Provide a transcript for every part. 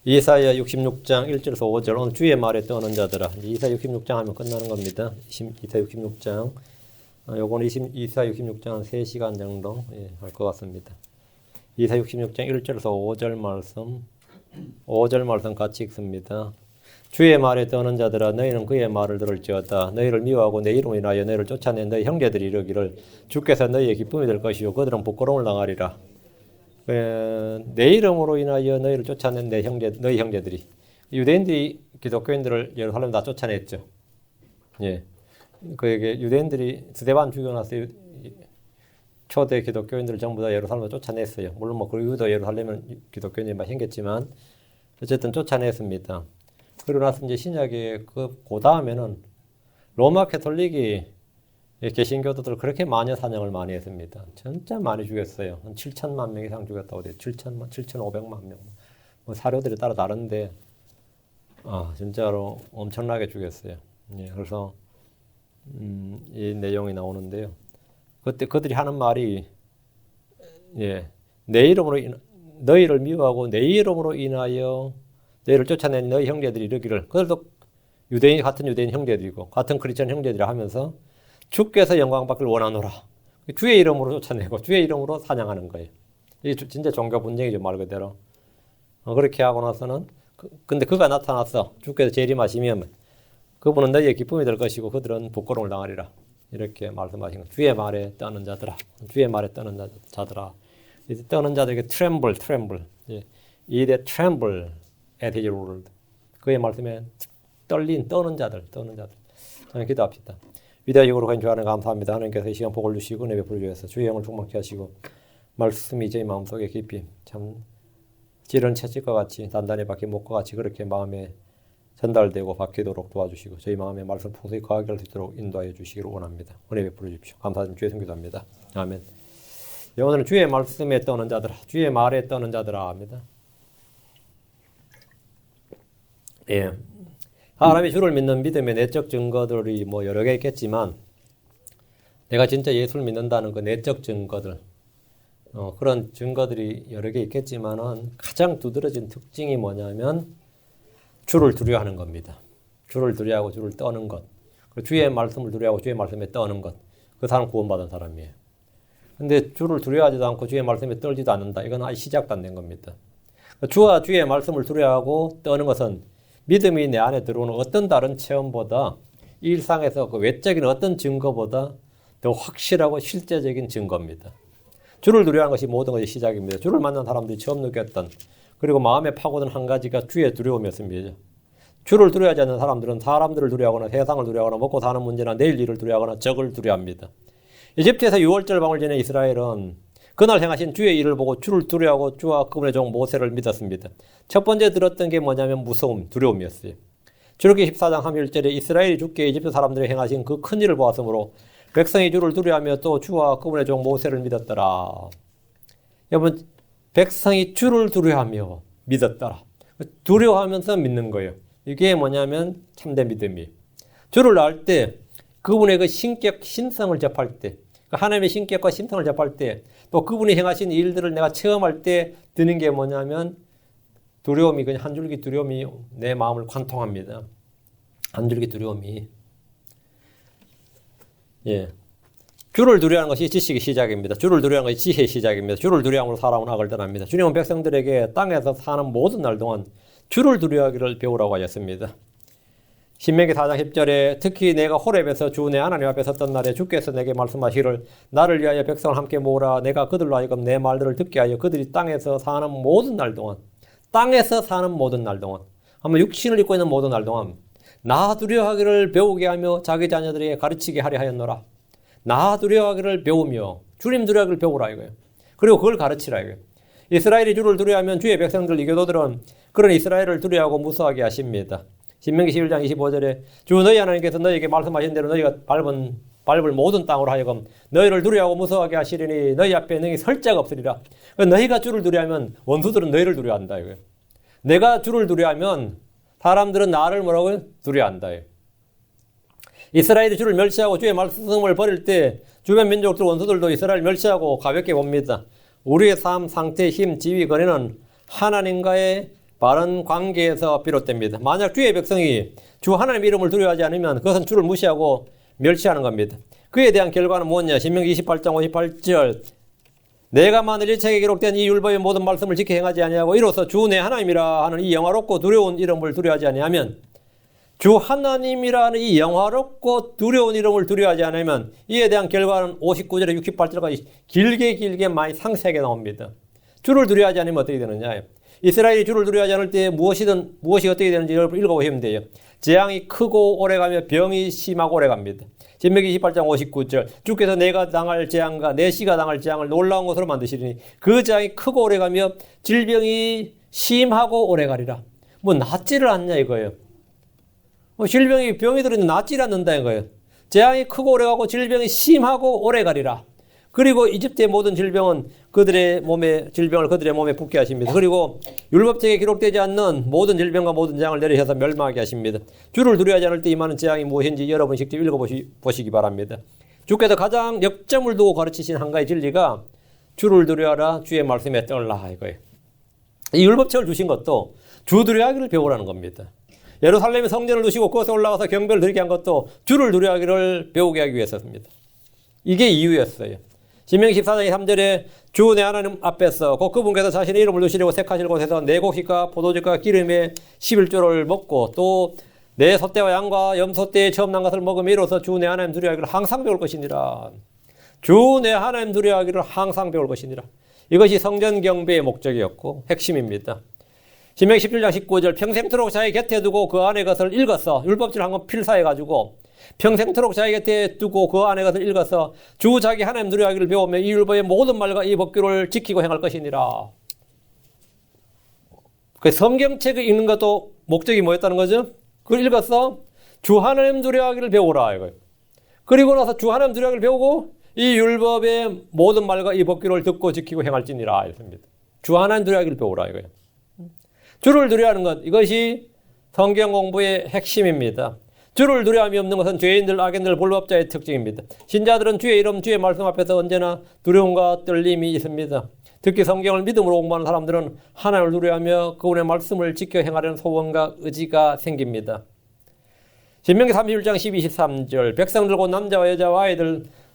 이사야 66장 1절에서 5절 오늘 주의 말에 떠는 자들아. 이사야 66장 하면 끝나는 겁니다. 이사야 66장 요거는 이사야 66장은 3시간 정도 할 것 같습니다. 이사야 66장 1절에서 5절 말씀 같이 읽습니다. 주의 말에 떠는 자들아 너희는 그의 말을 들을지어다. 너희를 미워하고 내 이름으로 인하여 너희를 쫓아낸 너희 형제들이 이르기를 주께서 너희의 기쁨이 될 것이요 그들은 부끄러움을 당하리라. 내 이름으로 인하여 너희를 쫓아낸 너희 형제들이 유대인들이 기독교인들을 예루살렘 다 쫓아냈죠. 예, 그에게 유대인들이 스데반 죽여놨어. 초대 기독교인들을 전부 다 예루살렘으로 쫓아냈어요. 물론 뭐 그 이후도 예루살렘은 기독교인들이 많이 생겼지만 어쨌든 쫓아냈습니다. 그러고 나서 이제 신약에 그 다음에는 로마 캐톨릭이 개신교도들 그렇게 마녀 사냥을 많이 했습니다. 진짜 많이 죽였어요. 한 7천만 명 이상 죽였다고 돼요. 7,500만 명. 뭐 사료들에 따라 다른데, 진짜로 엄청나게 죽였어요. 예, 그래서, 이 내용이 나오는데요. 그때 그들이 하는 말이, 예, 너희를 미워하고 내 이름으로 인하여 너희를 쫓아낸 너희 형제들이 이르기를, 그들도 같은 유대인 형제들이고, 같은 크리스천 형제들이 하면서, 주께서 영광 받기를 원하노라. 주의 이름으로 쫓아내고 주의 이름으로 사냥하는 거예요. 이게 진짜 종교 분쟁이죠, 말 그대로. 그렇게 하고 나서는 근데 그가 나타났어. 주께서 재림하시면 그분은 너희의 기쁨이 될 것이고 그들은 부끄러움을 당하리라. 이렇게 말씀하신 거. 주의 말에 떠는 자들아. 주의 말에 떠는 자들아. 이제 떠는 자들에게 tremble. 이 they tremble at his word. 그의 말씀에 떠는 자들. 저는 기도합시다. 위대하시고 거룩하신 주 하나님 감사합니다. 하나님께서 이 시간 복을 주시고 내게 부르주셔서 주의 영을 충만케 하시고 말씀이 제 마음속에 깊이 참 찌른 채찍과 같이 단단히 박힌 목과 같이 그렇게 마음에 전달되고 박히도록 도와주시고 저희 마음에 말씀 풍성히 거하게 할 수 있도록 인도하여 주시기를 원합니다. 은혜 베풀어 주십시오. 감사드리며 주의 성기도합니다. 아멘. 오늘은 주의 말씀에 떠는 자들아, 주의 말에 떠는 자들아 합니다. 예. 사람이 주를 믿는 믿음의 내적 증거들이 뭐 여러 개 있겠지만 내가 진짜 예수를 믿는다는 그 내적 증거들 그런 증거들이 여러 개 있겠지만은 가장 두드러진 특징이 뭐냐면 주를 두려워하는 겁니다. 주를 두려워하고 주를 떠는 것. 그리고 주의 말씀을 두려워하고 주의 말씀에 떠는 것. 그 사람 구원받은 사람이에요. 근데 주를 두려워하지도 않고 주의 말씀에 떨지도 않는다. 이건 아직 시작도 안 된 겁니다. 주와 주의 말씀을 두려워하고 떠는 것은 믿음이 내 안에 들어오는 어떤 다른 체험보다 일상에서 그 외적인 어떤 증거보다 더 확실하고 실제적인 증거입니다. 주를 두려워하는 것이 모든 것의 시작입니다. 주를 만난 사람들이 처음 느꼈던 그리고 마음에 파고든 한 가지가 주의 두려움이었습니다. 주를 두려워하지 않는 사람들은 사람들을 두려워하거나 세상을 두려워하거나 먹고 사는 문제나 내일 일을 두려워하거나 적을 두려워합니다. 이집트에서 6월절 방을 지낸 이스라엘은 그날 행하신 주의 일을 보고 주를 두려워하고 주와 그분의 종 모세를 믿었습니다. 첫 번째 들었던 게 뭐냐면 무서움, 두려움이었어요. 출애굽기 14장 31절에 이스라엘이 주께 이집트 사람들이 행하신 그 큰 일을 보았으므로 백성이 주를 두려워하며 또 주와 그분의 종 모세를 믿었더라. 여러분, 백성이 주를 두려워하며 믿었더라. 두려워하면서 믿는 거예요. 이게 뭐냐면 참된 믿음이에요. 주를 알 때 그분의 그 신격, 신성을 접할 때 하나님의 신격과 신성을 접할 때 또 그분이 행하신 일들을 내가 체험할 때 드는 게 뭐냐면 두려움이 그냥 한 줄기 두려움이 내 마음을 관통합니다. 한 줄기 두려움이. 예. 주를 두려워하는 것이 지식의 시작입니다. 주를 두려워하는 것이 지혜의 시작입니다. 주를 두려워함으로 살아온 악을 떠납니다. 주님은 백성들에게 땅에서 사는 모든 날 동안 주를 두려워하기를 배우라고 하셨습니다. 신명기 4장 10절에 특히 내가 호렙에서 주 내 하나님 앞에 섰던 날에 주께서 내게 말씀하시기를 나를 위하여 백성을 함께 모으라. 내가 그들로 하여금 내 말들을 듣게 하여 그들이 땅에서 사는 모든 날 동안 아마 육신을 입고 있는 모든 날 동안 나 두려워하기를 배우게 하며 자기 자녀들에게 가르치게 하려 하였노라. 나 두려워하기를 배우며 주님 두려워하기를 배우라 이거예요. 그리고 그걸 가르치라 이거예요. 이스라엘이 주를 두려워하면 주의 백성들 이교도들은 그런 이스라엘을 두려워하고 무서워하게 하십니다. 신명기 11장 25절에 주 너희 하나님께서 너희에게 말씀하신 대로 너희가 밟을 모든 땅으로 하여금 너희를 두려워하고 무서워하게 하시리니 너희 앞에 능히 설 자가 없으리라. 너희가 주를 두려워하면 원수들은 너희를 두려워한다 이거예요. 내가 주를 두려워하면 사람들은 나를 뭐라고요? 두려워한다. 이스라엘이 주를 멸시하고 주의 말씀을 버릴 때 주변 민족들 원수들도 이스라엘을 멸시하고 가볍게 봅니다. 우리의 삶, 상태, 힘, 지위, 권위는 하나님과의 바른 관계에서 비롯됩니다. 만약 주의 백성이 주 하나님의 이름을 두려워하지 않으면 그것은 주를 무시하고 멸시하는 겁니다. 그에 대한 결과는 뭐냐? 신명기 28장 58절 내가 만일 이 책에 기록된 이 율법의 모든 말씀을 지켜 행하지 아니하고 이로써 주 내 하나님이라 하는 이 영화롭고 두려운 이름을 두려워하지 아니하면 주 하나님이라는 이 영화롭고 두려운 이름을 두려워하지 않으면 이에 대한 결과는 59절에 68절까지 길게 많이 상세하게 나옵니다. 주를 두려워하지 않으면 어떻게 되느냐? 이스라엘이 주를 두려워하지 않을 때 무엇이 어떻게 되는지 여러분 읽어보시면 돼요. 재앙이 크고 오래가며 병이 심하고 오래갑니다. 신명기 28장 59절 주께서 내가 당할 재앙과 내 씨가 당할 재앙을 놀라운 것으로 만드시리니 그 재앙이 크고 오래가며 질병이 심하고 오래가리라. 뭐 낫지를 않냐 이거예요. 병이 들어있는데 낫지를 않는다 이거예요. 재앙이 크고 오래가고 질병이 심하고 오래가리라. 그리고 이집트의 모든 질병을 그들의 몸에 붙게 하십니다. 그리고 율법책에 기록되지 않는 모든 질병과 모든 재앙을 내리셔서 멸망하게 하십니다. 주를 두려워하지 않을 때 임하는 재앙이 무엇인지 여러분 직접 읽어보시기 바랍니다. 주께서 가장 역점을 두고 가르치신 한 가지 진리가 주를 두려워하라 주의 말씀에 떨라 이거예요. 이 율법책을 주신 것도 주 두려워하기를 배우라는 겁니다. 예루살렘에 성전을 두시고 그것에 올라가서 경배를 드리게 한 것도 주를 두려워하기를 배우게 하기 위해서입니다. 이게 이유였어요. 신명기 14장 3절에 주 내 하나님 앞에서 곧 그분께서 자신의 이름을 두시려고 택하실 곳에서 내 곡식과 포도즙과 기름의 11조를 먹고 또 내 소떼와 양과 염소떼에 처음 난 것을 먹으며 이로써 주 내 하나님 두려워하기를 항상 배울 것이니라. 주 내 하나님 두려워하기를 항상 배울 것이니라. 이것이 성전 경배의 목적이었고 핵심입니다. 신명기 17장 19절 평생토록 자기 곁에 두고 그 안에 것을 읽었어. 율법지를 한 권 필사해가지고 평생토록 자기 곁에 두고 그 안에 것을 읽어서 주 자기 하나님 두려워하기를 배우며 이 율법의 모든 말과 이 법규를 지키고 행할 것이니라. 그 성경책을 읽는 것도 목적이 뭐였다는 거죠? 그걸 읽어서 주 하나님 두려워하기를 배우라 이거예요. 그리고 나서 주 하나님 두려워하기를 배우고 이 율법의 모든 말과 이 법규를 듣고 지키고 행할지니라 했습니다. 주 하나님 두려워하기를 배우라 이거예요. 주를 두려워하는 것 이것이 성경 공부의 핵심입니다. 주를 두려움이 없는 것은 죄인들, 악인들, 불법자의 특징입니다. 신자들은 주의 이름, 주의 말씀 앞에서 언제나 두려움과 떨림이 있습니다. 특히 성경을 믿음으로 공부하는 사람들은 하나님을 두려워하며 그분의 말씀을 지켜 행하려는 소원과 의지가 생깁니다. 신명기 31장 12, 13절 백성들 곧 남자와 여자와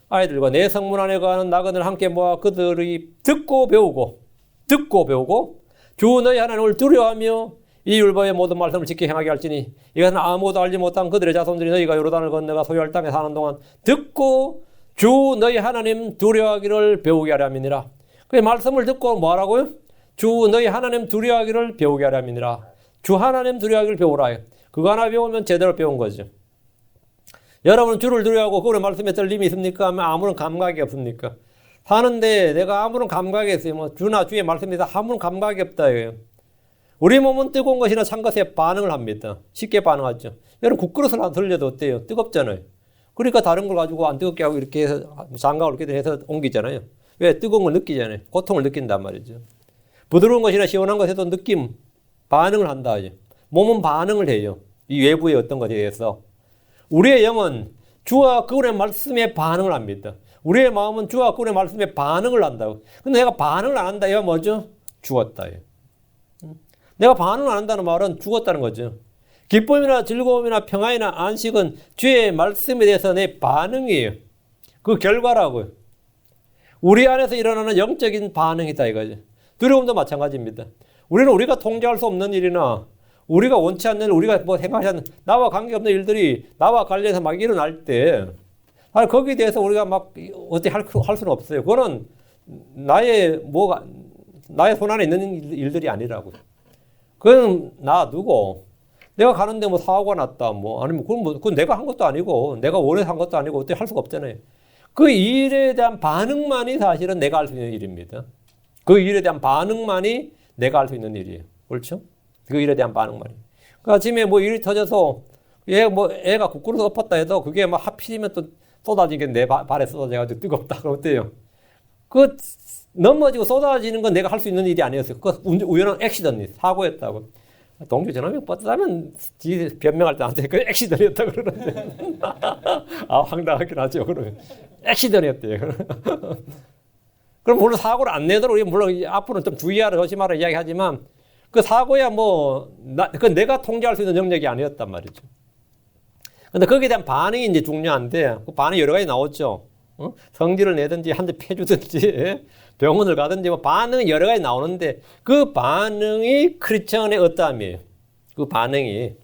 아이들과 내 성문 안에 거하는 나그네를 함께 모아 그들이 듣고 배우고 주 너희 하나님을 두려워하며 이 율법의 모든 말씀을 지켜 행하게 할지니 이것은 아무도 알지 못한 그들의 자손들이 너희가 요르단을 건너가 소유할 땅에 사는 동안 듣고 주 너희 하나님 두려워하기를 배우게 하려 함이니라. 그 말씀을 듣고 뭐 하라고요? 주 너희 하나님 두려워하기를 배우게 하려 함이니라. 주 하나님 두려워하기를 배우라. 그거 하나 배우면 제대로 배운 거죠. 여러분 주를 두려워하고 그분의 말씀에 떨림이 있습니까? 하면 아무런 감각이 없습니까? 사는데 내가 아무런 감각이 없어요. 뭐 주나 주의 말씀에 아무런 감각이 없다 이거예요. 우리 몸은 뜨거운 것이나 찬 것에 반응을 합니다. 쉽게 반응하죠. 여러분 국그릇을 들려도 어때요? 뜨겁잖아요. 그러니까 다른 걸 가지고 안 뜨겁게 하고 이렇게 해서 장갑을 이렇게 해서 옮기잖아요. 왜? 뜨거운 걸 느끼잖아요. 고통을 느낀단 말이죠. 부드러운 것이나 시원한 것에도 반응을 한다 하죠. 몸은 반응을 해요. 이 외부의 어떤 것에 대해서. 우리의 영은 주와 그분의 말씀에 반응을 합니다. 우리의 마음은 주와 그분의 말씀에 반응을 한다고. 근데 내가 반응을 안 한다. 이거 뭐죠? 죽었다. 내가 반응을 안 한다는 말은 죽었다는 거죠. 기쁨이나 즐거움이나 평안이나 안식은 주의 말씀에 대해서 내 반응이에요. 그 결과라고요. 우리 안에서 일어나는 영적인 반응이다 이거죠. 두려움도 마찬가지입니다. 우리는 우리가 통제할 수 없는 일이나 우리가 원치 않는 우리가 뭐 생각하지 않는 나와 관계없는 일들이 나와 관련해서 막 일어날 때 거기에 대해서 우리가 막 어떻게 할 수는 없어요. 그거는 나의 손 안에 있는 일들이 아니라고요. 그건 놔두고 내가 가는데 뭐 사고가 났다 아니면 그건 내가 한 것도 아니고 내가 원해서 한 것도 아니고 어떻게 할 수가 없잖아요. 그 일에 대한 반응만이 사실은 내가 할 수 있는 일입니다. 그 일에 대한 반응만이 내가 할 수 있는 일이에요. 그렇죠? 그 일에 대한 반응만이. 그 아침에 뭐 일이 터져서 애가 국그릇을 엎었다 해도 그게 막 하필이면 또 쏟아지게 내 발에 쏟아져가지고 뜨겁다. 그럼 어때요? 넘어지고 쏟아지는 건 내가 할 수 있는 일이 아니었어요. 그 우연한 액시던트, 사고였다고. 동주 저놈이 뻗다면 변명할 때 나한테 그 액시던트였다고 그러는데. 황당하긴 하죠. 그러면. 액시던트였대요. 그럼 물론 사고를 안 내도록 물론 앞으로는 좀 주의하라, 조심하라 이야기하지만 그 사고야 그 내가 통제할 수 있는 영역이 아니었단 말이죠. 근데 거기에 대한 반응이 이제 중요한데, 그 반응이 여러 가지 나오죠. 성질을 내든지, 한 대 패주든지, 병원을 가든지, 반응이 여러 가지 나오는데, 그 반응이 크리스천의 어떠함이에요. 그 반응이.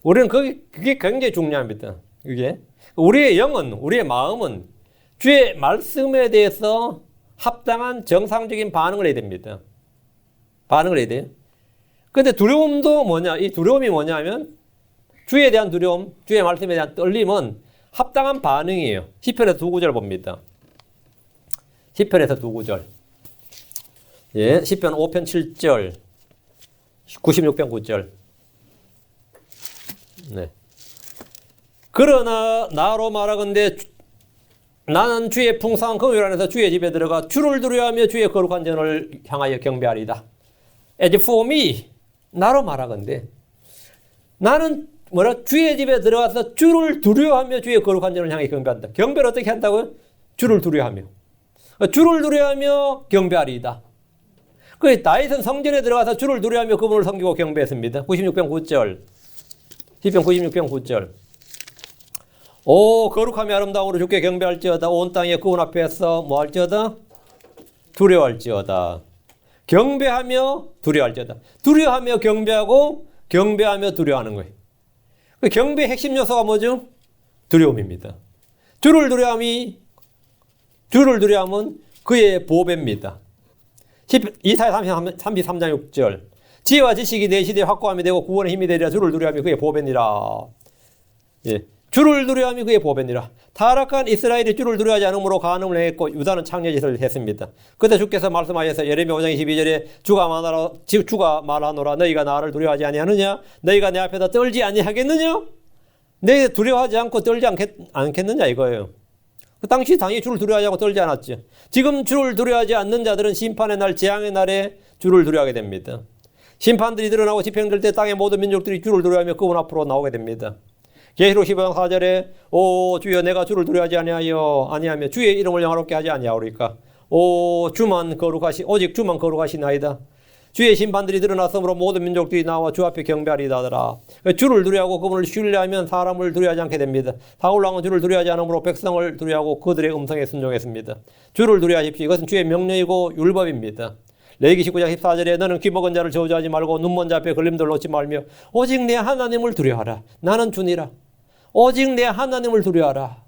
우리는 그게 굉장히 중요합니다. 그게. 우리의 영은, 우리의 마음은 주의 말씀에 대해서 합당한 정상적인 반응을 해야 됩니다. 반응을 해야 돼요. 근데 두려움도 이 두려움이 뭐냐면, 주에 대한 두려움, 주의 말씀에 대한 떨림은 합당한 반응이에요. 시편에서 두 구절 봅니다. 시편에서 두 구절. 예, 시편 5편 7절, 96편 9절. 네. 그러나 나로 말하건대 나는 주의 풍성한 긍휼 안에서 주의 집에 들어가 주를 두려워하며 주의 거룩한 전을 향하여 경배하리이다. As for me, 나로 말하건대 나는 주의 집에 들어가서 주를 두려워하며 주의 거룩한 전을 향해 경배한다. 경배를 어떻게 한다고요? 주를 두려워하며. 주를 두려워하며 경배하리이다. 그 다윗은 성전에 들어가서 주를 두려워하며 그분을 섬기고 경배했습니다. 96편 9절. 시편 96편 9절. 오 거룩하며 아름다움으로 주께 경배할지어다. 온 땅에 그분 앞에서 뭐할지어다? 두려워할지어다. 경배하며 두려워할지어다. 두려워하며 경배하고 경배하며 두려워하는 거예요. 경배의 핵심 요소가 뭐죠? 두려움입니다. 주를 두려움은 그의 보배입니다. 이사야 33장 6절. 지혜와 지식이 내 시대에 확고함이 되고 구원의 힘이 되리라. 주를 두려움이 그의 보배니라. 예. 주를 두려움이 그의 보배니라. 타락한 이스라엘이 주를 두려워하지 않으므로 간음을 행했고 유다는 창녀짓을 했습니다. 그때 주께서 말씀하셔서 예레미야 5장 22절에 주가 말하노라. 너희가 나를 두려워하지 아니하느냐? 너희가 내 앞에다 떨지 아니하겠느냐? 너희 두려워하지 않고 떨지 않겠느냐 이거예요. 그 당시 당연히 주를 두려워하지 않고 떨지 않았죠. 지금 주를 두려워하지 않는 자들은 심판의 날, 재앙의 날에 주를 두려워하게 됩니다. 심판들이 드러나고 집행될 때 땅의 모든 민족들이 주를 두려워하며 그분 앞으로 나오게 됩니다. 계시록 15장 4절에 오 주여 내가 주를 두려워하지 아니하며 주의 이름을 영화롭게 하지 아니하오리까. 오 주만 오직 주만 거룩하시나이다. 주의 심판들이 드러났으므로 모든 민족들이 나와 주 앞에 경배하리이다 하더라. 주를 두려워하고 그분을 신뢰하면 사람을 두려워하지 않게 됩니다. 사울왕은 주를 두려워하지 않으므로 백성을 두려워하고 그들의 음성에 순종했습니다. 주를 두려워하십시오. 이것은 주의 명령이고 율법입니다. 레위기 19장 14절에 너는 귀먹은 자를 저주하지 말고 눈먼 자 앞에 걸림돌 놓지 말며 오직 내 하나님을 두려워하라. 나는 주니라. 오직 내 하나님을 두려워하라.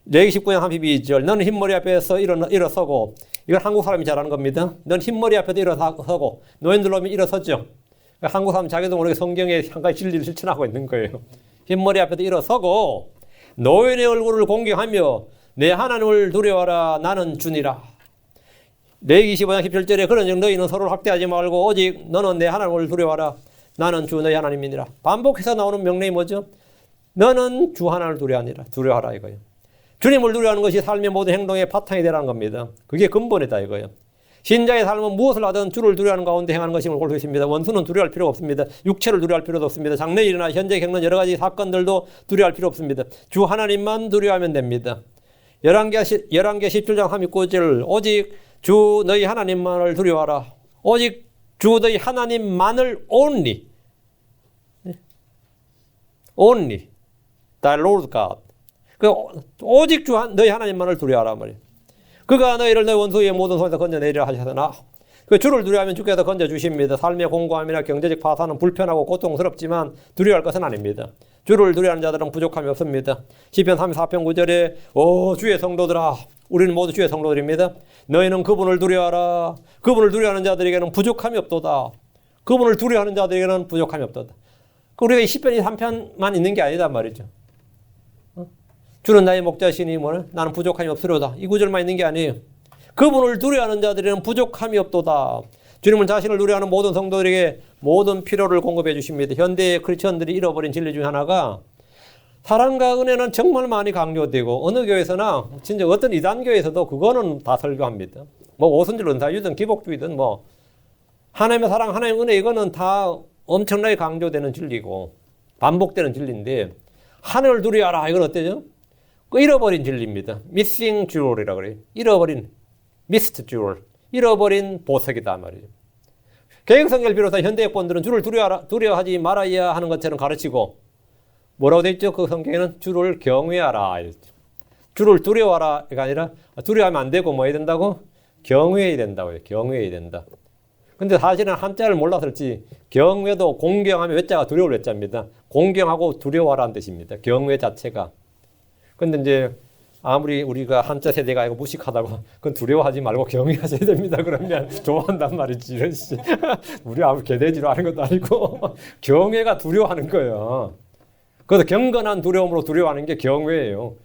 레위기 19장 32절 너는 흰머리 앞에서 일어서고 이건 한국 사람이 잘하는 겁니다. 너는 흰머리 앞에서 일어서고 노인들 오면 일어섰죠. 한국 사람 자기도 모르게 성경에 한 가지 진리를 실천하고 있는 거예요. 흰머리 앞에서 일어서고 노인의 얼굴을 공경하며 내 하나님을 두려워하라. 나는 주니라. 레위기 25장 17절에 그런즉 너희는 서로를 학대하지 말고 오직 너는 내 하나님을 두려워하라. 나는 주 너희 하나님이니라. 반복해서 나오는 명령이 뭐죠? 너는 주 하나님을 두려워하라 이거예요. 주님을 두려워하는 것이 삶의 모든 행동의 바탕이 되라는 겁니다. 그게 근본이다 이거예요. 신자의 삶은 무엇을 하든 주를 두려워하는 가운데 행하는 것임을 볼 수 있습니다. 원수는 두려워할 필요가 없습니다. 육체를 두려워할 필요도 없습니다. 장래일이나 현재 겪는 여러 가지 사건들도 두려워할 필요 없습니다. 주 하나님만 두려워하면 됩니다. 열왕기 17장 39절 오직 주 너희 하나님만을 두려워하라. 오직 주 너희 하나님만을 only thy Lord God. 오직 주 너희 하나님만을 두려워하라 말이에요. 그가 너희를 너희 원수의 모든 손에서 건져내리라 하셨으나 그 주를 두려워하면 주께서 건져주십니다. 삶의 공고함이나 경제적 파산은 불편하고 고통스럽지만 두려워할 것은 아닙니다. 주를 두려워하는 자들은 부족함이 없습니다. 시편 34편 9절에 오 주의 성도들아 우리는 모두 주의 성도들입니다. 너희는 그분을 두려워하라. 그분을 두려워하는 자들에게는 부족함이 없도다. 그분을 두려워하는 자들에게는 부족함이 없도다. 우리가 이 시편 3편만 있는 게 아니다 말이죠. 주는 나의 목자시니 나는 부족함이 없으려다. 이 구절만 있는 게 아니에요. 그분을 두려워하는 자들에게는 부족함이 없도다. 주님은 자신을 두려워하는 모든 성도들에게 모든 필요를 공급해 주십니다. 현대의 크리스천들이 잃어버린 진리 중 하나가 사랑과 은혜는 정말 많이 강조되고 어느 교회에서나 진짜 어떤 이단 교회에서도 그거는 다 설교합니다. 오순절 은사유든 기복주의든 하나님의 사랑, 하나님의 은혜 이거는 다 엄청나게 강조되는 진리고 반복되는 진리인데 하늘을 두려워하라 이건 어때죠? 잃어버린 진리입니다. missing jewel이라고 그래요. 잃어버린 missed jewel. 잃어버린 보석이다 말이에요. 개혁성경을 비롯한 현대학본들은 주를 두려워하지 말아야 하는 것처럼 가르치고 뭐라고 돼 있죠? 그 성경에는 주를 경외하라. 주를 두려워하라가 아니라 두려워하면 안 되고 뭐 해야 된다고? 경외해야 된다고요. 경외해야 된다. 근데 사실은 한자를 몰라서지 경외도 공경하면 외자가 두려울 외자입니다. 공경하고 두려워하라는 뜻입니다. 경외 자체가. 근데 이제 아무리 우리가 한자 세대가 이거 무식하다고 그건 두려워하지 말고 경외하셔야 됩니다. 그러면 좋아한단 말이지. 이런 씨. 우리 아무 개돼지로 하는 것도 아니고 경외가 두려워하는 거예요. 그래서 경건한 두려움으로 두려워하는 게 경외예요.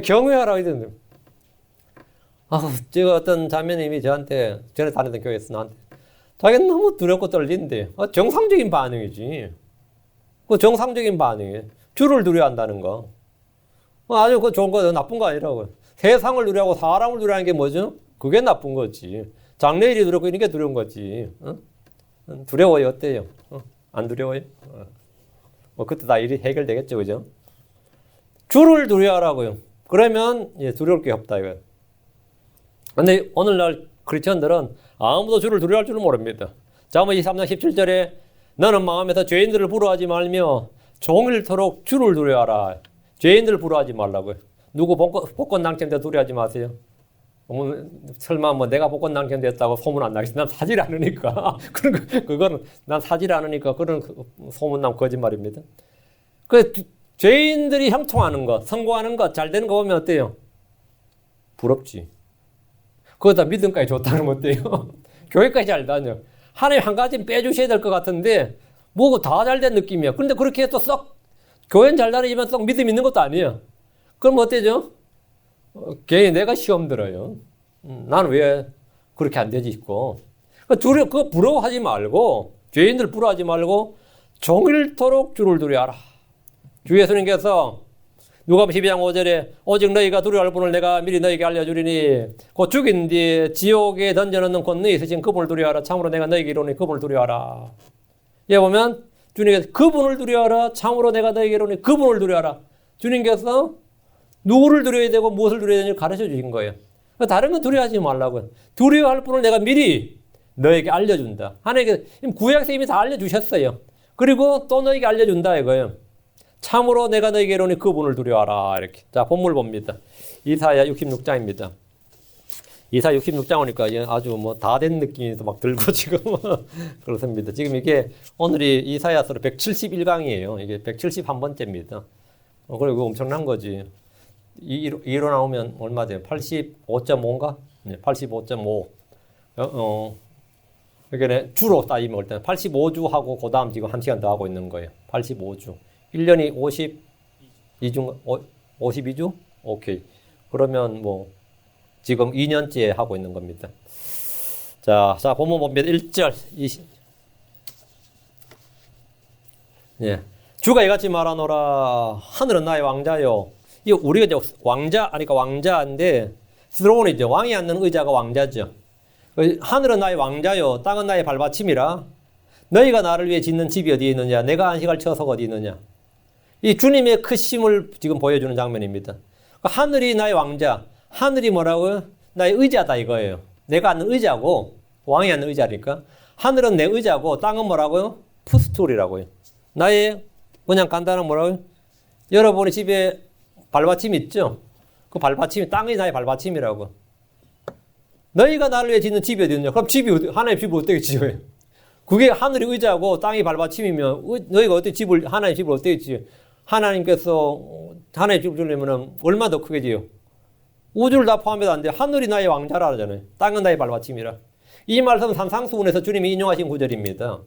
경외하라 이랬는데. 제가 어떤 자매님이 저한테 전에 다니던 교회에서 나한테 자기는 너무 두렵고 떨리는데 정상적인 반응이지. 그 정상적인 반응이에요. 주를 두려워한다는 거. 아주 그 좋은 거 나쁜 거 아니라고요. 세상을 두려워하고 사람을 두려워하는 게 뭐죠? 그게 나쁜 거지. 장래일이 두렵고 이런 게 두려운 거지. 두려워요 어때요? 안 두려워요? 그때 다 일이 해결되겠죠, 그죠? 주를 두려워하라고요. 그러면 두려울 게 없다 이거예요. 근데 오늘날 크리스천들은 아무도 주를 두려워할 줄을 모릅니다. 잠언 23장 17절에 너는 마음에서 죄인들을 부러워하지 말며 종일토록 주를 두려워하라. 죄인들을 부러워하지 말라고요. 누구 복권 당첨돼 두려워하지 마세요. 설마 뭐 내가 복권 당첨됐다고 소문 안 나겠지? 난 사질 않으니까. 그거는 난 사질 않으니까 그런 소문 나면 거짓말입니다. 그 죄인들이 형통하는 것, 성공하는 것, 잘 되는 거 보면 어때요? 부럽지. 그거다 믿음까지 좋다는 건 어때요? 교회까지 잘 다녀. 하나님 한 가지는 빼주셔야 될 것 같은데 뭐고 다 잘 된 느낌이야. 그런데 그렇게 해도 썩 교회는 잘 다니지만 썩 믿음 있는 것도 아니야. 그럼 어때죠? 괜히 내가 시험 들어요. 나는 왜 그렇게 안 되지 싶고. 그거 부러워하지 말고 죄인들 부러워하지 말고 종일토록 주를 두려워하라. 주 예수님께서 누가복음 12장 5절에 오직 너희가 두려워할 분을 내가 미리 너희에게 알려주리니 곧 죽인 뒤에 지옥에 던져넣는 곧 너희 있으신 그분을 두려워하라. 참으로 내가 너희에게 이르노니 그분을 두려워하라. 여기 보면 주님께서 그분을 두려워하라. 참으로 내가 너희에게 이르노니 그분을 두려워하라. 주님께서 누구를 두려워야 되고 무엇을 두려워야 되는지 가르쳐 주신 거예요. 다른 건 두려워하지 말라고요. 두려워할 분을 내가 미리 너에게 알려준다. 하나님께서 구약에서 이미 다 알려주셨어요. 그리고 또 너에게 알려준다 이거예요. 참으로 내가 너에게 이르노니 그분을 두려워하라. 이렇게. 자, 본문 봅니다. 이사야 66장입니다. 이사야 66장 오니까 아주 뭐 다 된 느낌이 막 들고 지금 그렇습니다. 지금 이게 오늘이 이사야서로 171강이에요. 이게 171번째입니다. 그리고 엄청난 거지. 2로 나오면 얼마 돼요? 85.5인가? 네, 85.5. 그러니까 주로 따지면 올 때는 85주 하고 그 다음 지금 1시간 더 하고 있는 거예요. 85주. 1년이 52주? 오케이. 그러면 뭐 지금 2년째 하고 있는 겁니다. 자, 본문 봅니다. 1절. 예. 주가 이같이 말하노라. 하늘은 나의 왕자요. 이 우리가 이제 왕자인데 스로온이죠. 왕이 앉는 의자가 왕자죠. 하늘은 나의 왕자요. 땅은 나의 발받침이라. 너희가 나를 위해 짓는 집이 어디에 있느냐? 내가 안식할 처소가 어디 있느냐? 이 주님의 크심을 지금 보여주는 장면입니다. 하늘이 나의 왕자. 하늘이 뭐라고요? 나의 의자다 이거예요. 내가 앉는 의자고 왕이 앉는 의자니까. 하늘은 내 의자고 땅은 뭐라고요? 풋스툴이라고요. 나의 그냥 간단한 뭐라고요? 여러분이 집에 발받침 있죠? 그 발받침이 땅이 나의 발받침이라고. 너희가 나를 위해 짓는 집이 어디 있느냐? 그럼 하나님 집을 어떻게 지어요? 그게 하늘이 의자고 땅이 발받침이면 너희가 어떻게 하나님 집을 어떻게 지어요? 하나님께서 하나님 집을 주려면 얼마 더 크게 지어요? 우주를 다 포함해도 안 돼. 하늘이 나의 왕자라 하잖아요. 땅은 나의 발받침이라. 이 말씀은 산상수훈에서 주님이 인용하신 구절입니다.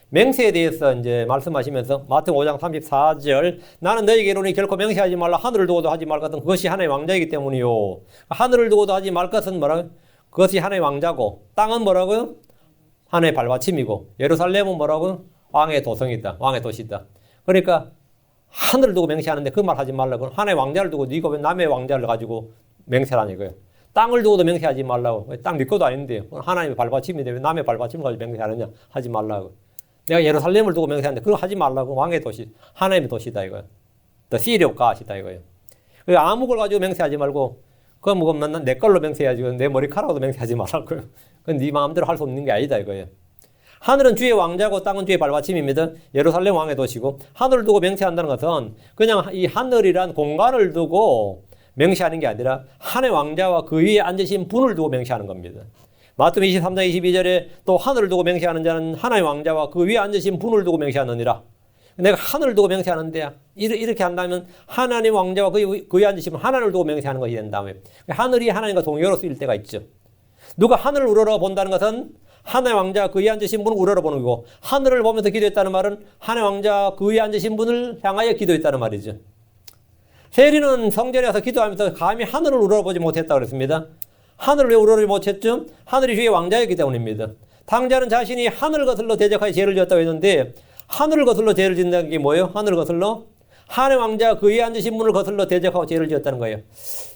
맹세에 대해서 이제 말씀하시면서 마태복음 5장 34절 나는 너희에게 이르노니 결코 맹세하지 말라. 하늘을 두고도 하지 말 것은 그것이 하나님의 왕자이기 때문이요. 하늘을 두고도 하지 말 것은 뭐라고요? 그것이 하나님의 왕자고 땅은 뭐라고요? 하나님의 발받침이고 예루살렘은 뭐라고요? 왕의 도성이다. 왕의 도시다. 그러니까 하늘을 두고 맹세하는데 그 말 하지 말라고. 하나님의 왕자를 두고 네가 왜 남의 왕자를 가지고 맹세하는 거예요. 땅을 두고도 맹세하지 말라고. 땅 네 것도 아닌데 하나님의 발받침인데 왜 남의 발받침을 가지고 맹세하느냐. 하지 말라고. 내가 예루살렘을 두고 맹세하는데 그거 하지 말라고. 왕의 도시, 하나님의 도시다 이거예요. The city of God이다 이거예요. 아무 걸 가지고 맹세하지 말고 그건 뭐 내 걸로 맹세해야지. 내 머리카락으로 맹세하지 말라고요. 그건 네 마음대로 할 수 없는 게 아니다 이거예요. 하늘은 주의 왕자고 땅은 주의 발받침입니다. 예루살렘 왕의 도시고 하늘을 두고 맹세한다는 것은 그냥 이 하늘이란 공간을 두고 맹세하는 게 아니라 하나님의 왕자와 그 위에 앉으신 분을 두고 맹세하는 겁니다. 마태복음 23장 22절에 또 하늘을 두고 맹세하는 자는 하나님의 왕자와 그 위에 앉으신 분을 두고 맹세하느니라. 내가 하늘을 두고 맹세하는데 이렇게 한다면 하나님 왕자와 그 위에 앉으시면 하나님을 두고 맹세하는 것이 된다며. 하늘이 하나님과 동요로 쓰일 때가 있죠. 누가 하늘을 우러러 본다는 것은 하나님의 왕자 그 위에 앉으신 분을 우러러 보는 거고, 하늘을 보면서 기도했다는 말은 하나님의 왕자 그 위에 앉으신 분을 향하여 기도했다는 말이죠. 세리는 성전에 와서 기도하면서 감히 하늘을 우러러보지 못했다고 그랬습니다. 하늘을 왜 우러러보지 못했죠? 하늘이 주의 왕자였기 때문입니다. 당자는 자신이 하늘을 거슬러 대적하여 죄를 지었다고 했는데, 하늘을 거슬러 죄를 짓는다는 게 뭐예요? 하늘을 거슬러? 하나님의 왕자 그 위에 앉으신 분을 거슬러 대적하고 죄를 지었다는 거예요.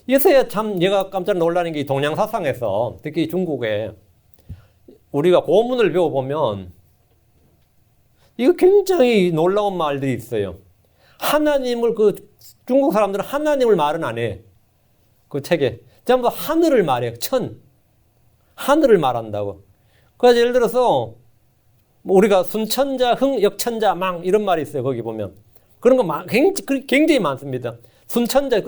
이래서 참 제가 깜짝 놀라는 게 동양사상에서, 특히 중국에 우리가 고문을 배워보면 이거 굉장히 놀라운 말들이 있어요. 하나님을, 중국 사람들은 하나님을 말은 안 해. 그 책에. 전부 하늘을 말해요. 하늘을 말한다고. 그래서 예를 들어서 우리가 순천자, 흥, 역천자, 망 이런 말이 있어요. 거기 보면. 그런 거 굉장히 많습니다. 순천자,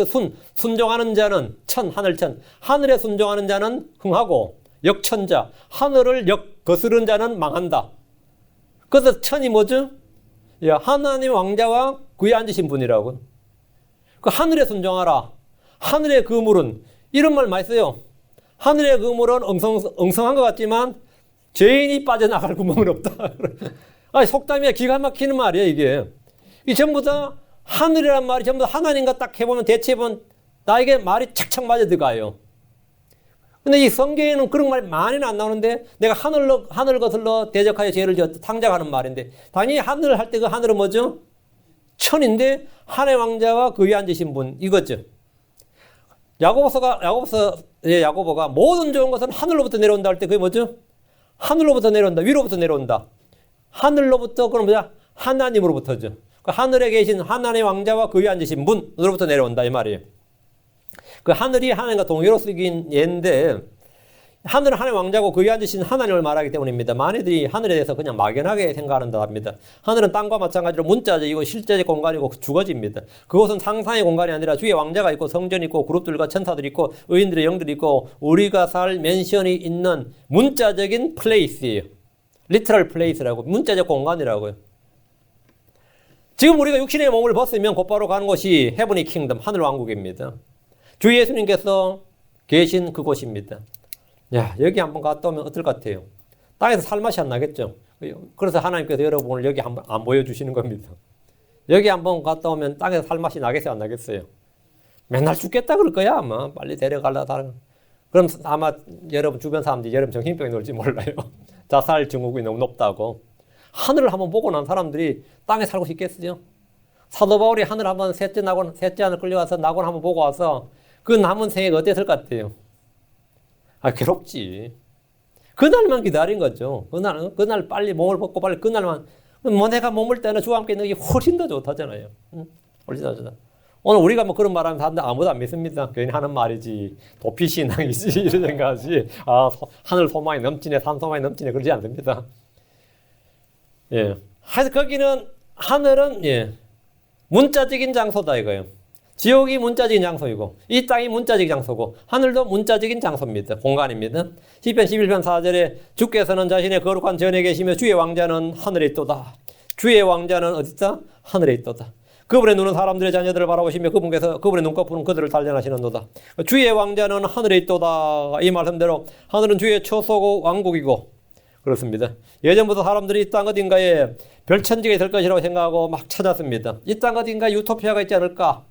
순종하는 자는 하늘천. 하늘에 순종하는 자는 흥하고, 역천자, 하늘을 거스른 자는 망한다. 그래서 천이 뭐죠? 하나님 왕자와 그 위에 앉으신 분이라고. 그 하늘에 순종하라. 하늘의 그물은, 이런 말 많이 써요. 하늘의 그물은 엉성한 것 같지만 죄인이 빠져나갈 구멍은 없다. 아니, 속담이야. 기가 막히는 말이야, 이게. 이 전부 다 하늘이란 말이 전부 다 하나님과 딱 해보면 대체해보면 나에게 말이 착착 맞아 들어가요. 근데 이 성경에는 그런 말이 많이는 안 나오는데, 내가 하늘을 거슬러 대적하여 죄를 지었다. 상작하는 말인데, 당연히 하늘을 할 때 그 하늘은 뭐죠? 천인데, 하나님의 왕자와 그 위에 앉으신 분, 이거죠. 야고보가 모든 좋은 것은 하늘로부터 내려온다 할 때 그게 뭐죠? 하늘로부터 내려온다. 위로부터 내려온다. 하늘로부터, 그럼 뭐야? 하나님으로부터죠. 그 하늘에 계신 하나님의 왕자와 그 위에 앉으신 분으로부터 내려온다, 이 말이에요. 그 하늘이 하나님과 동요로 쓰긴 예인데, 하늘은 하나님의 왕자고 그 위에 앉으신 하나님을 말하기 때문입니다. 많이들이 하늘에 대해서 그냥 막연하게 생각한다 합니다. 하늘은 땅과 마찬가지로 문자적이고 실제적 공간이고 주거지입니다. 그것은 상상의 공간이 아니라 주의 왕자가 있고 성전이 있고 그룹들과 천사들이 있고 의인들의 영들이 있고 우리가 살 맨션이 있는 문자적인 플레이스예요. 리터럴 플레이스라고, 문자적 공간이라고요. 지금 우리가 육신의 몸을 벗으면 곧바로 가는 곳이 헤브니 킹덤, 하늘 왕국입니다. 주 예수님께서 계신 그곳입니다. 야, 여기 한번 갔다 오면 어떨 것 같아요? 땅에서 살맛이 안 나겠죠? 그래서 하나님께서 여러분을 여기 한번 안 보여주시는 겁니다. 여기 한번 갔다 오면 땅에서 살맛이 나겠어요? 안 나겠어요? 맨날 죽겠다 그럴 거야, 아마. 빨리 데려가려다. 그럼 아마 여러분 주변 사람들이 여러분 정신병이 놀지 몰라요. 자살 증후군이 너무 높다고. 하늘을 한번 보고 난 사람들이 땅에 살고 싶겠어요? 사도 바울이 하늘 한번 셋째 하늘 끌려가서 낙원 한번 보고 와서 그 남은 생애가 어땠을 것 같아요? 괴롭지. 그날만 기다린 거죠. 그날 빨리 몸을 벗고 빨리 그날만. 뭐 내가 몸을 때는 주와 함께 있는 게 훨씬 더 좋다잖아요. 훨씬 더 좋다. 오늘 우리가 뭐 그런 말하면 사람들 아무도 안 믿습니다. 괜히 하는 말이지. 도피신앙이지. 이런 생각하지. 하늘 소망이 넘치네, 산 소망이 넘치네. 그러지 않습니다. 예. 하여튼 거기는, 하늘은, 문자적인 장소다 이거예요. 지옥이 문자적인 장소이고, 이 땅이 문자적인 장소고, 하늘도 문자적인 장소입니다. 공간입니다. 시편 11편 4절에 주께서는 자신의 거룩한 전에 계시며 주의 왕자는 하늘에 있도다. 주의 왕자는 어디 있다? 하늘에 있도다. 그분의 눈은 사람들의 자녀들을 바라보시며 그분의 눈꺼풀은 그들을 단련하시는도다. 주의 왕자는 하늘에 있도다. 이 말씀대로 하늘은 주의 처소고 왕국이고 그렇습니다. 예전부터 사람들이 이 땅 어딘가에 별천지가 있을 것이라고 생각하고 막 찾았습니다. 이 땅 어딘가에 유토피아가 있지 않을까?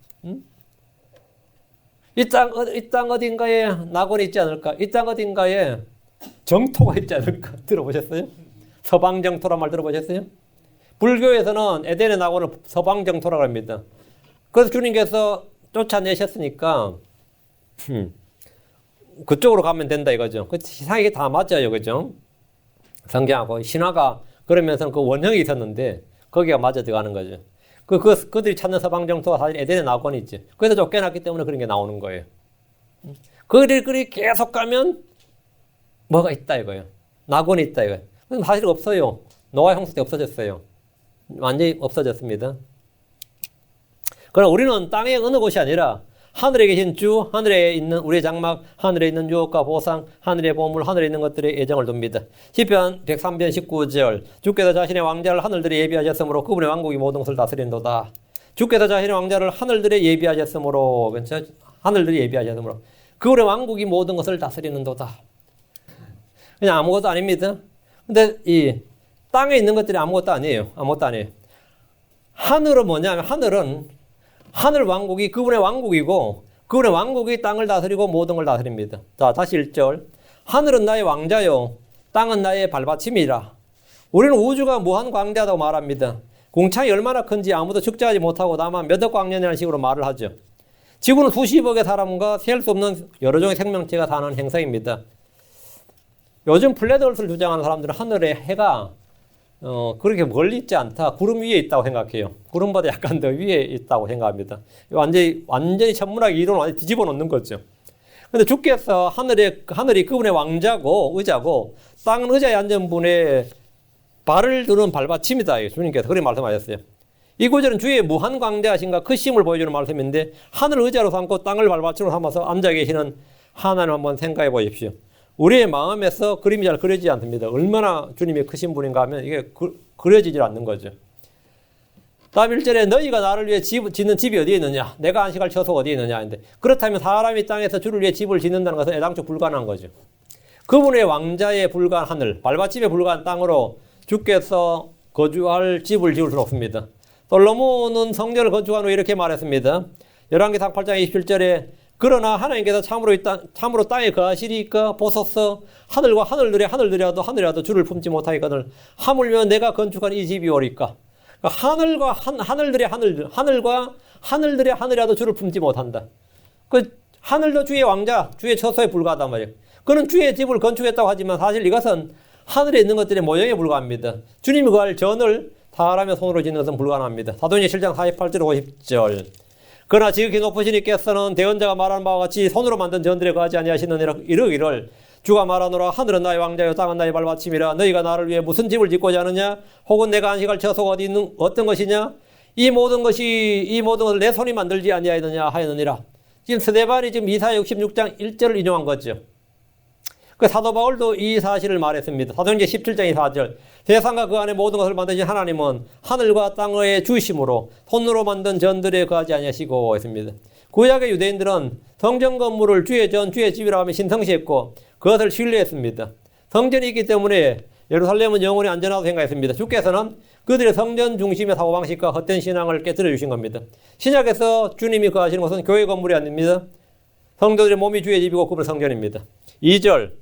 이 땅 어딘가에 낙원이 있지 않을까? 이 땅 어딘가에 정토가 있지 않을까? 들어보셨어요? 서방 정토란 말 들어보셨어요? 불교에서는 에덴의 낙원을 서방 정토라고 합니다. 그래서 주님께서 쫓아내셨으니까 그쪽으로 가면 된다 이거죠. 그 세상에 다 맞아요, 그죠? 성경하고 신화가 그러면서 그 원형이 있었는데 거기가 맞아 들어가는 거죠. 그들이 찾는 서방 정토가 사실 에덴의 낙원이 있지. 그래서 쫓겨났기 때문에 그런 게 나오는 거예요. 그들이 계속 가면 뭐가 있다 이거예요. 낙원이 있다 이거예요. 사실 없어요. 노아 형성 때 없어졌어요. 완전히 없어졌습니다. 그러나 우리는 땅의 어느 곳이 아니라 하늘에 계신 주, 하늘에 있는 우리의 장막, 하늘에 있는 유업과 보상, 하늘의 보물, 하늘에 있는 것들의 애정을 둡니다. 시편 103편 19절 주께서 자신의 왕자를 하늘들에 예비하셨으므로 그분의 왕국이 모든 것을 다스린도다. 주께서 자신의 왕자를 하늘들에 예비하셨으므로 하늘들이 예비하셨으므로 그분의 왕국이 모든 것을 다스리는도다. 그냥 아무것도 아닙니다. 근데 이 땅에 있는 것들이 아무것도 아니에요. 아무것도 아니에요. 하늘은 뭐냐면 하늘 왕국이 그분의 왕국이고 그분의 왕국이 땅을 다스리고 모든 걸 다스립니다. 자, 다시 1절. 하늘은 나의 왕자요 땅은 나의 발받침이라. 우리는 우주가 무한 광대하다고 말합니다. 공창이 얼마나 큰지 아무도 측정하지 못하고 다만 몇억 광년이라는 식으로 말을 하죠. 지구는 수십억의 사람과 셀 수 없는 여러 종의 생명체가 사는 행성입니다. 요즘 플랫어스를 주장하는 사람들은 하늘에 해가 그렇게 멀리 있지 않다. 구름 위에 있다고 생각해요. 구름보다 약간 더 위에 있다고 생각합니다. 완전히 천문학 이론을 완전히 뒤집어 놓는 거죠. 근데 주께서 하늘이 그분의 왕자고 의자고 땅은 의자에 앉은 분의 발을 두는 발받침이다. 주님께서 그렇게 말씀하셨어요. 이 구절은 주의 무한 광대하신가 크심을 보여주는 말씀인데 하늘을 의자로 삼고 땅을 발받침으로 삼아서 앉아 계시는 하나님 한번 생각해 보십시오. 우리의 마음에서 그림이 잘 그려지지 않습니다. 얼마나 주님이 크신 분인가 하면 이게 그려지질 않는 거죠. 다음 1절에 너희가 나를 위해 짓는 집이 어디에 있느냐? 내가 안식할 처소가 어디에 있느냐? 하는데 그렇다면 사람이 땅에서 주를 위해 집을 짓는다는 것은 애당초 불가능한 거죠. 그분의 왕자에 불과한 하늘, 발받침에 불과한 땅으로 주께서 거주할 집을 지을 수 없습니다. 솔로몬은 성전을 건축한 후에 이렇게 말했습니다. 열왕기상 8장 27절에 그러나 하나님께서 참으로 땅에 거하시리까 보소서 하늘과 하늘들이라도 주를 품지 못하겠거늘 하물며 내가 건축한 이 집이 오리까. 그러니까 하늘과 하늘이라도 주를 품지 못한다. 그 하늘도 주의 왕자, 주의 처소에 불과하단 말이에요. 그는 주의 집을 건축했다고 하지만 사실 이것은 하늘에 있는 것들의 모형에 불과합니다. 주님이 구할 전을 사람의 손으로 짓는 것은 불가능합니다. 사도행전 7장 48절 50절 그러나 지극히 높으신 이께서는 대언자가 말하는 바와 같이 손으로 만든 전들에 거하지 아니하시느니라. 이르기를 주가 말하노라 하늘은 나의 왕자요 땅은 나의 발받침이라. 너희가 나를 위해 무슨 집을 짓고자 하느냐? 혹은 내가 안식할 처소가 어디 있는 어떤 것이냐? 이 모든 것을 내 손이 만들지 아니하였느냐 하였느니라. 지금 스데반이 지금 이사야 66장 1절을 인용한 거죠. 그 사도 바울도 이 사실을 말했습니다. 사도행전 17장 4절 세상과 그 안에 모든 것을 만드신 하나님은 하늘과 땅의 주심으로 손으로 만든 전들에 거하지 아니하시고 했습니다. 구약의 유대인들은 성전 건물을 주의 전, 주의 집이라고 하며 신성시했고 그것을 신뢰했습니다. 성전이 있기 때문에 예루살렘은 영원히 안전하다고 생각했습니다. 주께서는 그들의 성전 중심의 사고방식과 헛된 신앙을 깨뜨려 주신 겁니다. 신약에서 주님이 거하시는 것은 교회 건물이 아닙니다. 성도들의 몸이 주의 집이고 그분 성전입니다. 2절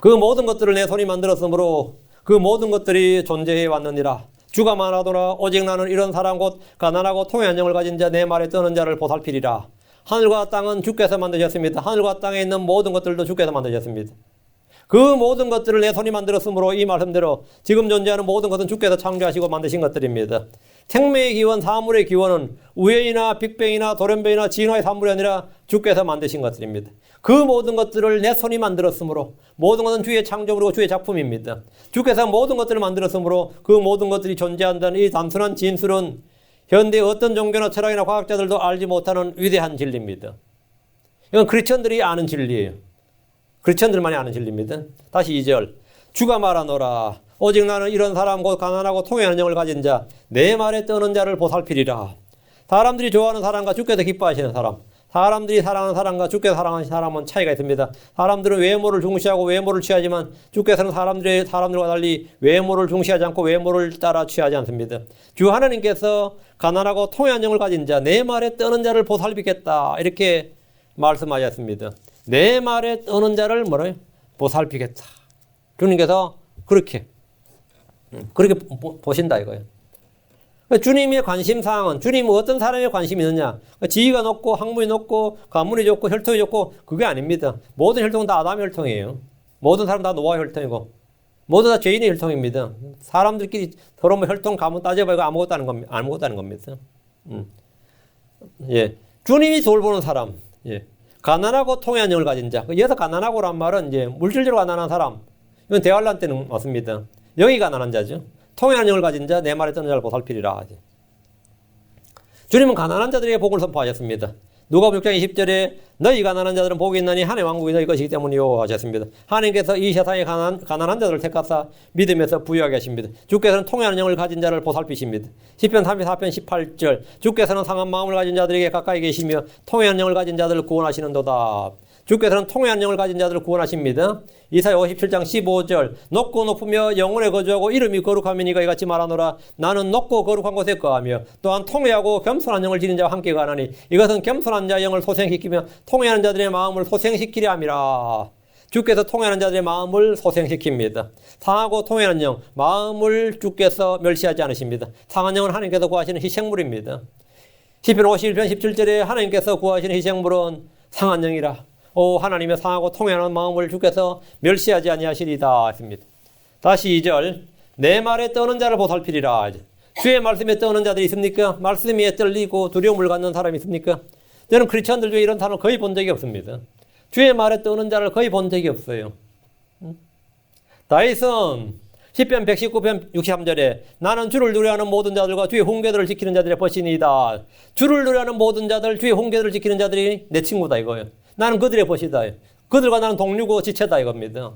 그 모든 것들을 내 손이 만들었으므로 그 모든 것들이 존재해 왔느니라. 주가 말하노라 오직 나는 이런 사람 곧 가난하고 통회한 영을 가진 자 내 말에 떠는 자를 보살피리라. 하늘과 땅은 주께서 만드셨습니다. 하늘과 땅에 있는 모든 것들도 주께서 만드셨습니다. 그 모든 것들을 내 손이 만들었으므로 이 말씀대로 지금 존재하는 모든 것은 주께서 창조하시고 만드신 것들입니다. 생명의 기원, 사물의 기원은 우연이나 빅뱅이나 돌연변이나 진화의 산물이 아니라 주께서 만드신 것들입니다. 그 모든 것들을 내 손이 만들었으므로 모든 것은 주의 창조물이고 주의 작품입니다. 주께서 모든 것들을 만들었으므로 그 모든 것들이 존재한다는 이 단순한 진술은 현대의 어떤 종교나 철학이나 과학자들도 알지 못하는 위대한 진리입니다. 이건 크리스천들이 아는 진리예요. 크리스천들만이 아는 진리입니다. 다시 2절 주가 말하노라 오직 나는 이런 사람 곧 가난하고 통회하는 영을 가진 자 내 말에 떠는 자를 보살피리라. 사람들이 좋아하는 사람과 주께서 기뻐하시는 사람, 사람들이 사랑하는 사람과 주께서 사랑하는 사람은 차이가 있습니다. 사람들은 외모를 중시하고 외모를 취하지만 주께서는 사람들과 달리 외모를 중시하지 않고 외모를 따라 취하지 않습니다. 주 하나님께서 가난하고 통회한 영을 가진 자 내 말에 떠는 자를 보살피겠다 이렇게 말씀하셨습니다. 내 말에 떠는 자를 뭐래요? 보살피겠다. 주님께서 그렇게 보신다 이거예요. 주님의 관심사항은 주님은 어떤 사람에 관심이 있느냐. 지위가 높고 학문이 높고 가문이 좋고 혈통이 좋고 그게 아닙니다. 모든 혈통은 다 아담의 혈통이에요. 모든 사람 다 노아의 혈통이고 모두 다 죄인의 혈통입니다. 사람들끼리 서로 혈통 가문 따져봐야 아무것도 아는 겁니다. 예, 주님이 돌보는 사람, 예. 가난하고 통회한 영을 가진 자. 여기서 가난하고란 말은 이제 물질적으로 가난한 사람, 이건 대환란 때는 맞습니다. 영이 가난한 자죠. 통회하는 영을 가진 자, 내 말에 떠는 자를 보살피리라. 주님은 가난한 자들에게 복을 선포하셨습니다. 누가복음 6장 20절에 너희 가난한 자들은 복이 있나니 하나님의 왕국이 너희 것이기 때문이요 하셨습니다. 하나님께서 이 세상에 가난한 자들을 택하사 믿음에서 부유하게 하십니다. 주께서는 통회하는 영을 가진 자를 보살피십니다. 시편 34편 18절 주께서는 상한 마음을 가진 자들에게 가까이 계시며 통회하는 영을 가진 자들을 구원하시는도다. 주께서는 통회하는 영을 가진 자들을 구원하십니다. 이사야 57장 15절 높고 높으며 영원에 거주하고 이름이 거룩하면 이가 이같이 말하노라. 나는 높고 거룩한 곳에 거하며 또한 통회하고 겸손한 영을 지닌 자와 함께 가나니 이것은 겸손한 자의 영을 소생시키며 통회하는 자들의 마음을 소생시키려 함이라. 주께서 통회하는 자들의 마음을 소생시킵니다. 상하고 통회하는 영, 마음을 주께서 멸시하지 않으십니다. 상한 영은 하나님께서 구하시는 희생물입니다. 시편 51편 17절에 하나님께서 구하시는 희생물은 상한 영이라. 오 하나님의 상하고 통회하는 마음을 주께서 멸시하지 아니하시리다 했습니다. 다시 2절 내 말에 떠는 자를 보살피리라. 주의 말씀에 떠는 자들이 있습니까? 말씀에 떨리고 두려움을 갖는 사람이 있습니까? 저는 크리스천들 중에 이런 사람을 거의 본 적이 없습니다. 주의 말에 떠는 자를 거의 본 적이 없어요. 다윗은 시편 119편 63절에 나는 주를 두려워하는 모든 자들과 주의 훈계들을 지키는 자들의 벗이니이다. 주를 두려워하는 모든 자들, 주의 훈계들을 지키는 자들이 내 친구다 이거예요. 나는 그들의 벗이다. 그들과 나는 동료고 지체다 이겁니다.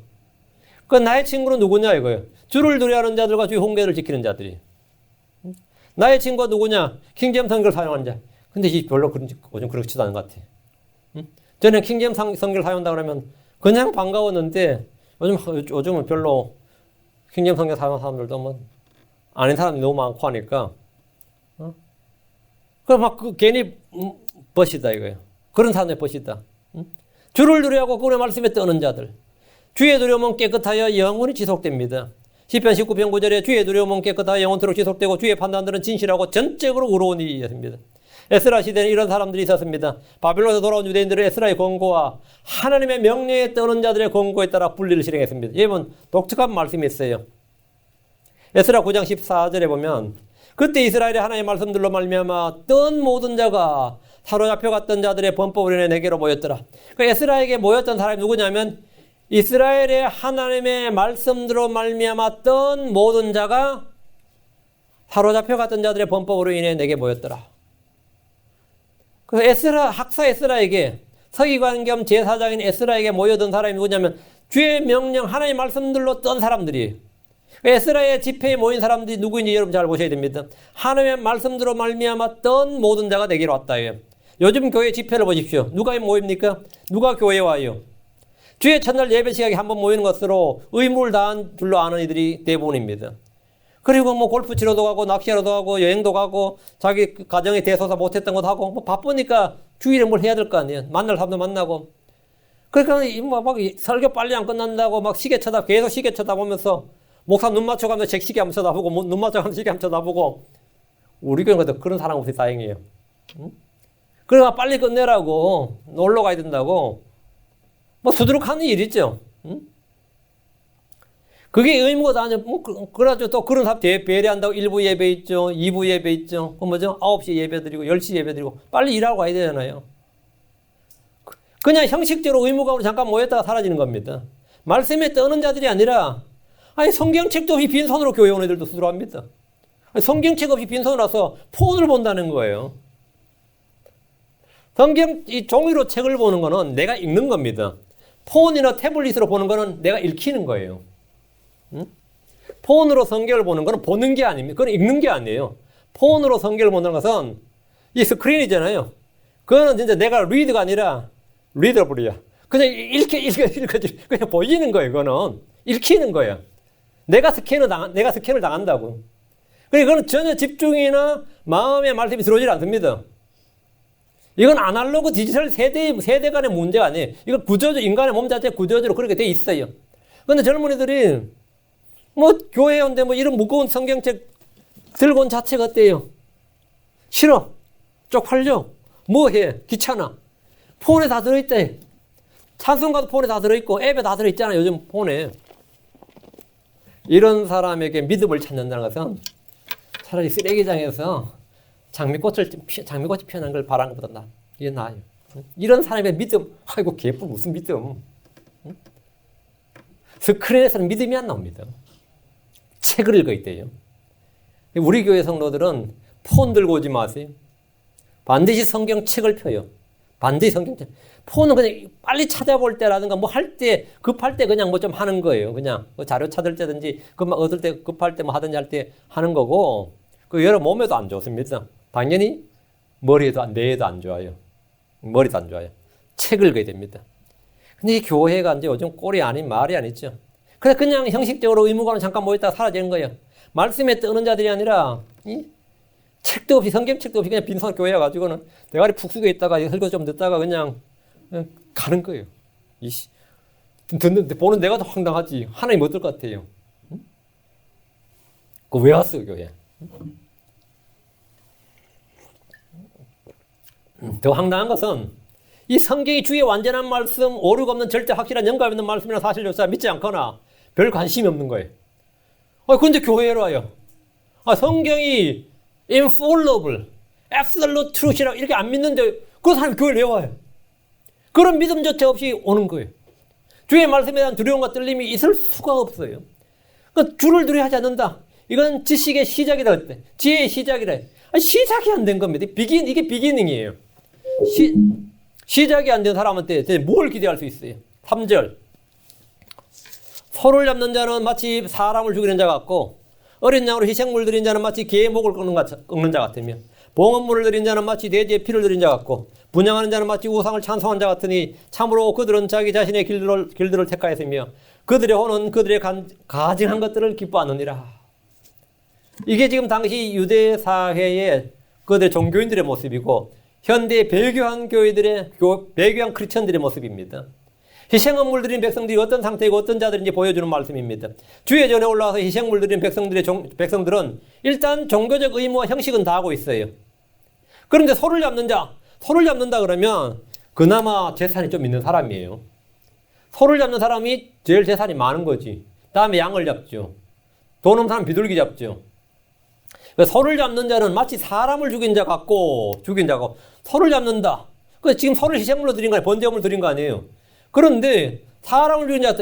그 나의 친구는 누구냐 이거예요. 주를 두려워하는 자들과 주의 훈계를 지키는 자들이. 나의 친구가 누구냐? 킹제임스 성경을 사용하는 자. 근데 별로 요즘 그렇지도 않은 것 같아. 저는 킹제임스 성경을 사용한다 그러면 그냥 반가웠는데 요즘은 별로 킹제임스 성경 사용하는 사람들도 뭐 아닌 사람이 너무 많고 하니까 괜히 벗이다 이거예요. 그런 사람의 벗이다. 주를 두려워하고 그의 말씀에 떠는 자들. 주의 두려움은 깨끗하여 영원히 지속됩니다. 시편 19편 9절에 주의 두려움은 깨끗하여 영원토록 지속되고 주의 판단들은 진실하고 전적으로 의로우니 였습니다. 에스라 시대는 이런 사람들이 있었습니다. 바빌론에서 돌아온 유대인들은 에스라의 권고와 하나님의 명령에 떠는 자들의 권고에 따라 분리를 실행했습니다. 여러분 독특한 말씀이 있어요. 에스라 9장 14절에 보면 그때 이스라엘의 하나님의 말씀들로 말미암아 떤 모든 자가 사로잡혀 갔던 자들의 범법으로 인해 내게로 모였더라. 그러니까 에스라에게 모였던 사람이 누구냐면 이스라엘의 하나님의 말씀대로 말미암아 떤 모든 자가 사로잡혀 갔던 자들의 범법으로 인해 내게 모였더라. 그래서 학사 에스라에게 서기관 겸 제사장인 에스라에게 모여든 사람이 누구냐면 주의 명령 하나님의 말씀들로 떤 사람들이. 에스라의 집회에 모인 사람들이 누구인지 여러분 잘 보셔야 됩니다. 하나님의 말씀대로 말미암아 떤 모든 자가 내게로 왔다. 요즘 교회 집회를 보십시오. 누가 모입니까? 누가 교회에 와요? 주의 첫날 예배 시간에 한번 모이는 것으로 의무를 다한 줄로 아는 이들이 대부분입니다. 그리고 뭐 골프 치러도 가고 낚시하러도 가고 여행도 가고 자기 가정에 대소사 못했던 것도 하고 뭐 바쁘니까 주일에 뭘 해야 될 거 아니에요. 만날 사람도 만나고. 그러니까 막 설교 빨리 안 끝난다고 막 계속 시계 쳐다보면서 목사 눈 맞춰가면서 시계 한번 쳐다보고 눈 맞춰가면서 시계 한번 쳐다보고 우리 교회는 그런 사람 없이 다행이에요. 그러니까 빨리 끝내라고 놀러 가야 된다고 뭐 수두룩하는 일이죠. 그게 의무가 아니야. 그래가지고 또 그런 사람 배려한다고 1부 예배 있죠. 2부 예배 있죠. 그 뭐죠? 9시 예배 드리고 10시 예배 드리고 빨리 일하고 가야 되잖아요. 그냥 형식적으로 의무감으로 잠깐 모였다가 사라지는 겁니다. 말씀에 떠는 자들이 아니라 성경책도 없이 빈손으로 교회 오는 애들도 수두룩합니다. 성경책 없이 빈손으로 와서 폰을 본다는 거예요. 이 종이로 책을 보는 거는 내가 읽는 겁니다. 폰이나 태블릿으로 보는 거는 내가 읽히는 거예요. 폰으로 성경을 보는 거는 보는 게 아닙니다. 그건 읽는 게 아니에요. 폰으로 성경을 보는 것은 이 스크린이잖아요. 그거는 진짜 내가 리드가 아니라 리더블이야. 그냥 그냥 보이는 거예요. 그거는 읽히는 거예요. 내가 스캔을 당한다고. 그러니까 그건 전혀 집중이나 마음의 말씀이 들어오질 않습니다. 이건 아날로그 디지털 세대 간의 문제가 아니에요. 이건 인간의 몸 자체 구조적으로 그렇게 돼 있어요. 근데 젊은이들이 교회에 온데 이런 무거운 성경책 들고 온 자체가 어때요? 싫어. 쪽팔려. 뭐해? 귀찮아. 폰에 다 들어있대. 찬송가도 폰에 다 들어있고 앱에 다 들어있잖아. 요즘 폰에. 이런 사람에게 믿음을 찾는다는 것은 차라리 쓰레기장에서 장미꽃이 피어난 걸 바라는 것보다 이게 나아요. 이런 사람의 믿음, 아이고 개뿔 무슨 믿음. 스크린에서는 믿음이 안 나옵니다. 책을 읽어야 돼요. 우리 교회 성도들은 폰 들고 오지 마세요. 반드시 성경책을 펴요. 반드시 성경책. 폰은 그냥 빨리 찾아볼 때라든가 뭐 할 때, 급할 때 그냥 뭐 좀 하는 거예요. 그냥 뭐 자료 찾을 때든지 금방 얻을 때 급할 때 뭐 하든지 할 때 하는 거고, 그 여러 몸에도 안 좋습니다. 당연히 머리에도, 뇌에도 안 좋아요. 머리도 안 좋아요. 책을 읽어야 됩니다. 근데 이 교회가 이제 요즘 꼴이 아닌 말이 아니죠. 그래서 그냥 형식적으로 의무관은 잠깐 모였다가 사라지는 거예요. 말씀에 뜨는 자들이 아니라, 책도 없이, 성경책도 없이 그냥 빈손 교회에 가지고는 대가리 푹 숙여 있다가 설교 좀 듣다가 그냥 가는 거예요. 듣는데 보는 내가 더 황당하지. 하나님 어떨 것 같아요? 그 왜 왔어요, 교회? 더 황당한 것은 이 성경이 주의 완전한 말씀, 오류가 없는 절대 확실한 영감 있는 말씀이라는 사실조차 믿지 않거나 별 관심이 없는 거예요. 그런데 교회로 와요. 성경이 infallible, absolute truth이라고 이렇게 안 믿는데 그 사람이 교회를 왜 와요? 그런 믿음조차 없이 오는 거예요. 주의 말씀에 대한 두려움과 떨림이 있을 수가 없어요. 그러니까 주를 두려워하지 않는다. 이건 지식의 시작이다 그때. 지혜의 시작이라. 시작이 안 된 겁니다. 이게 비기닝이에요. 시작이 안 된 사람한테 뭘 기대할 수 있어요? 3절. 소를 잡는 자는 마치 사람을 죽이는 자 같고 어린 양으로 희생물 드린 자는 마치 개의 목을 꺾는 자 같으며 봉헌물을 드린 자는 마치 돼지의 피를 드린 자 같고 분양하는 자는 마치 우상을 찬송한 자 같으니 참으로 그들은 자기 자신의 길들을 택하였으며 그들의 혼은 그들의 가증한 것들을 기뻐하느니라. 이게 지금 당시 유대 사회의 그들의 종교인들의 모습이고 현대 배교한 교회들의 배교한 크리스천들의 모습입니다. 희생헌물 드린 백성들이 어떤 상태이고 어떤 자들인지 보여주는 말씀입니다. 주의 전에 올라와서 희생물 드린 백성들은 일단 종교적 의무와 형식은 다 하고 있어요. 그런데 소를 잡는다 그러면 그나마 재산이 좀 있는 사람이에요. 소를 잡는 사람이 제일 재산이 많은 거지. 다음에 양을 잡죠. 돈 없는 사람 비둘기 잡죠. 소를 잡는 자는 마치 사람을 죽인 자 같고 소를 잡는다. 지금 소를 희생물로 드린 거 아니에요. 번제물로 드린 거 아니에요. 그런데 사람을 죽인 자,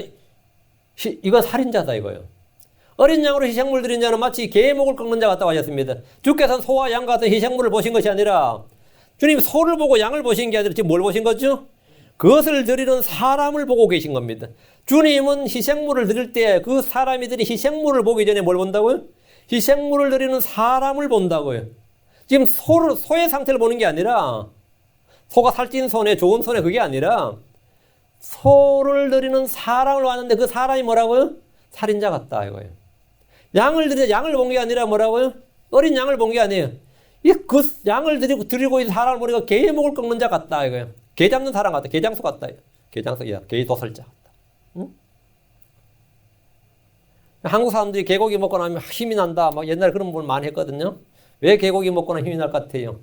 이건 살인자다 이거예요. 어린 양으로 희생물 드린 자는 마치 개의 목을 꺾는 자 같다고 하셨습니다. 주께서는 소와 양 같은 희생물을 보신 것이 아니라 주님 소를 보고 양을 보신 게 아니라 지금 뭘 보신 거죠? 그것을 드리는 사람을 보고 계신 겁니다. 주님은 희생물을 드릴 때 그 사람이들이 희생물을 보기 전에 뭘 본다고요? 희생물을 드리는 사람을 본다고요. 지금 소의 상태를 보는 게 아니라 소가 살찐 손에 좋은 손에 그게 아니라 소를 드리는 사람을 봤는데 그 사람이 뭐라고요? 살인자 같다 이거예요. 양을 본 게 아니라 뭐라고요? 어린 양을 본 게 아니에요. 그 양을 드리고 있는 사람을 보니까 개의 목을 꺾는 자 같다 이거예요. 개 잡는 사람 같다. 개장수 같다. 개의 도살자 같다. 응? 한국 사람들이 개고기 먹고 나면 힘이 난다. 막 옛날에 그런 분 많이 했거든요. 왜 개고기 먹고 나면 힘이 날 것 같아요?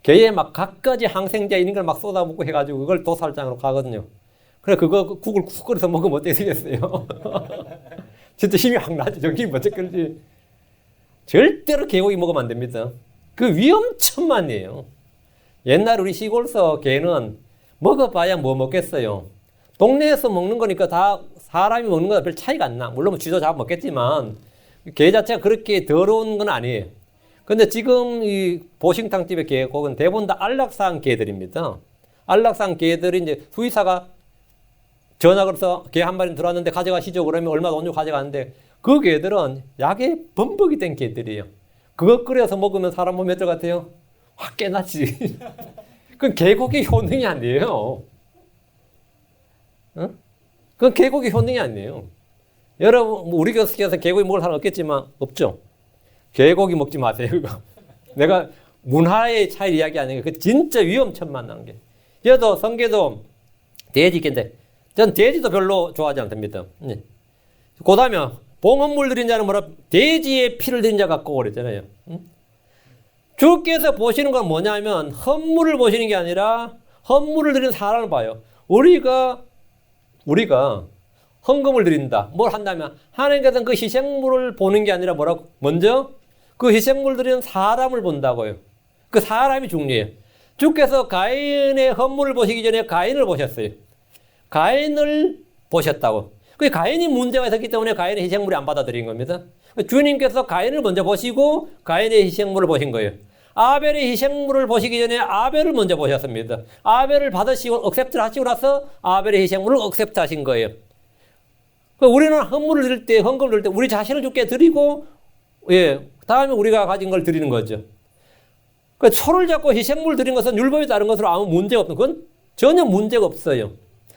개에 막 갖가지 항생제 이런 걸 막 쏟아붓고 해가지고 그걸 도살장으로 가거든요. 그래 그거 국을 쿡 끓여서 먹으면 어떻게 되겠어요? 진짜 힘이 확 나지. 정신이 번쩍 끌지. 절대로 개고기 먹으면 안 됩니다. 그 위험천만이에요. 옛날 우리 시골서 개는 먹어봐야 뭐 먹겠어요. 동네에서 먹는 거니까 다 사람이 먹는 거랑 별 차이가 안 나. 물론 쥐도 잡아 먹겠지만 개 자체가 그렇게 더러운 건 아니에요. 근데 지금 이 보신탕집의 개고기는 대부분 다 안락사한 개들입니다. 안락사한 개들이 이제 수의사가 전화 걸어서 개 한 마리 들어왔는데 가져가시죠. 그러면 얼마 돈 주고 가져가는데 그 개들은 약에 범벅이 된 개들이에요. 그거 끓여서 먹으면 사람 몸이 어떨 것 같아요? 확 깨났지. 그건 개고기 효능이 아니에요. 어? 그건 개고기 효능이 아니에요. 여러분, 우리 교수께서 개고기 먹을 사람 없겠지만, 없죠? 개고기 먹지 마세요, 그거. 내가 문화의 차이 이야기 아니에요. 그 진짜 위험천만한 게. 얘도 성게도 돼지 개인데, 전 돼지도 별로 좋아하지 않습니다. 네. 그 다음에, 봉헌물 드린 자는 뭐라, 돼지의 피를 드린 자 같고 그랬잖아요. 주께서 보시는 건 뭐냐면, 헌물을 보시는 게 아니라, 헌물을 드리는 사람을 봐요. 우리가 헌금을 드린다. 뭘 한다면, 하나님께서는 그 희생물을 보는 게 아니라 뭐라고? 먼저, 그 희생물 드리는 사람을 본다고요. 그 사람이 중요해요. 주께서 가인의 헌물을 보시기 전에 가인을 보셨어요. 가인을 보셨다고. 그 가인이 문제가 있었기 때문에 가인의 희생물이 안 받아들인 겁니다. 주님께서 가인을 먼저 보시고 가인의 희생물을 보신 거예요. 아벨의 희생물을 보시기 전에 아벨을 먼저 보셨습니다. 아벨을 받으시고 억셉트를 하시고 나서 아벨의 희생물을 억셉트 하신 거예요. 우리는 헌물을 드릴 때, 헌금을 드릴 때 우리 자신을 주께 드리고, 다음에 우리가 가진 걸 드리는 거죠. 소를 잡고 희생물 드린 것은 율법에 따른 것으로 아무 문제가 없는, 그건 전혀 문제가 없어요.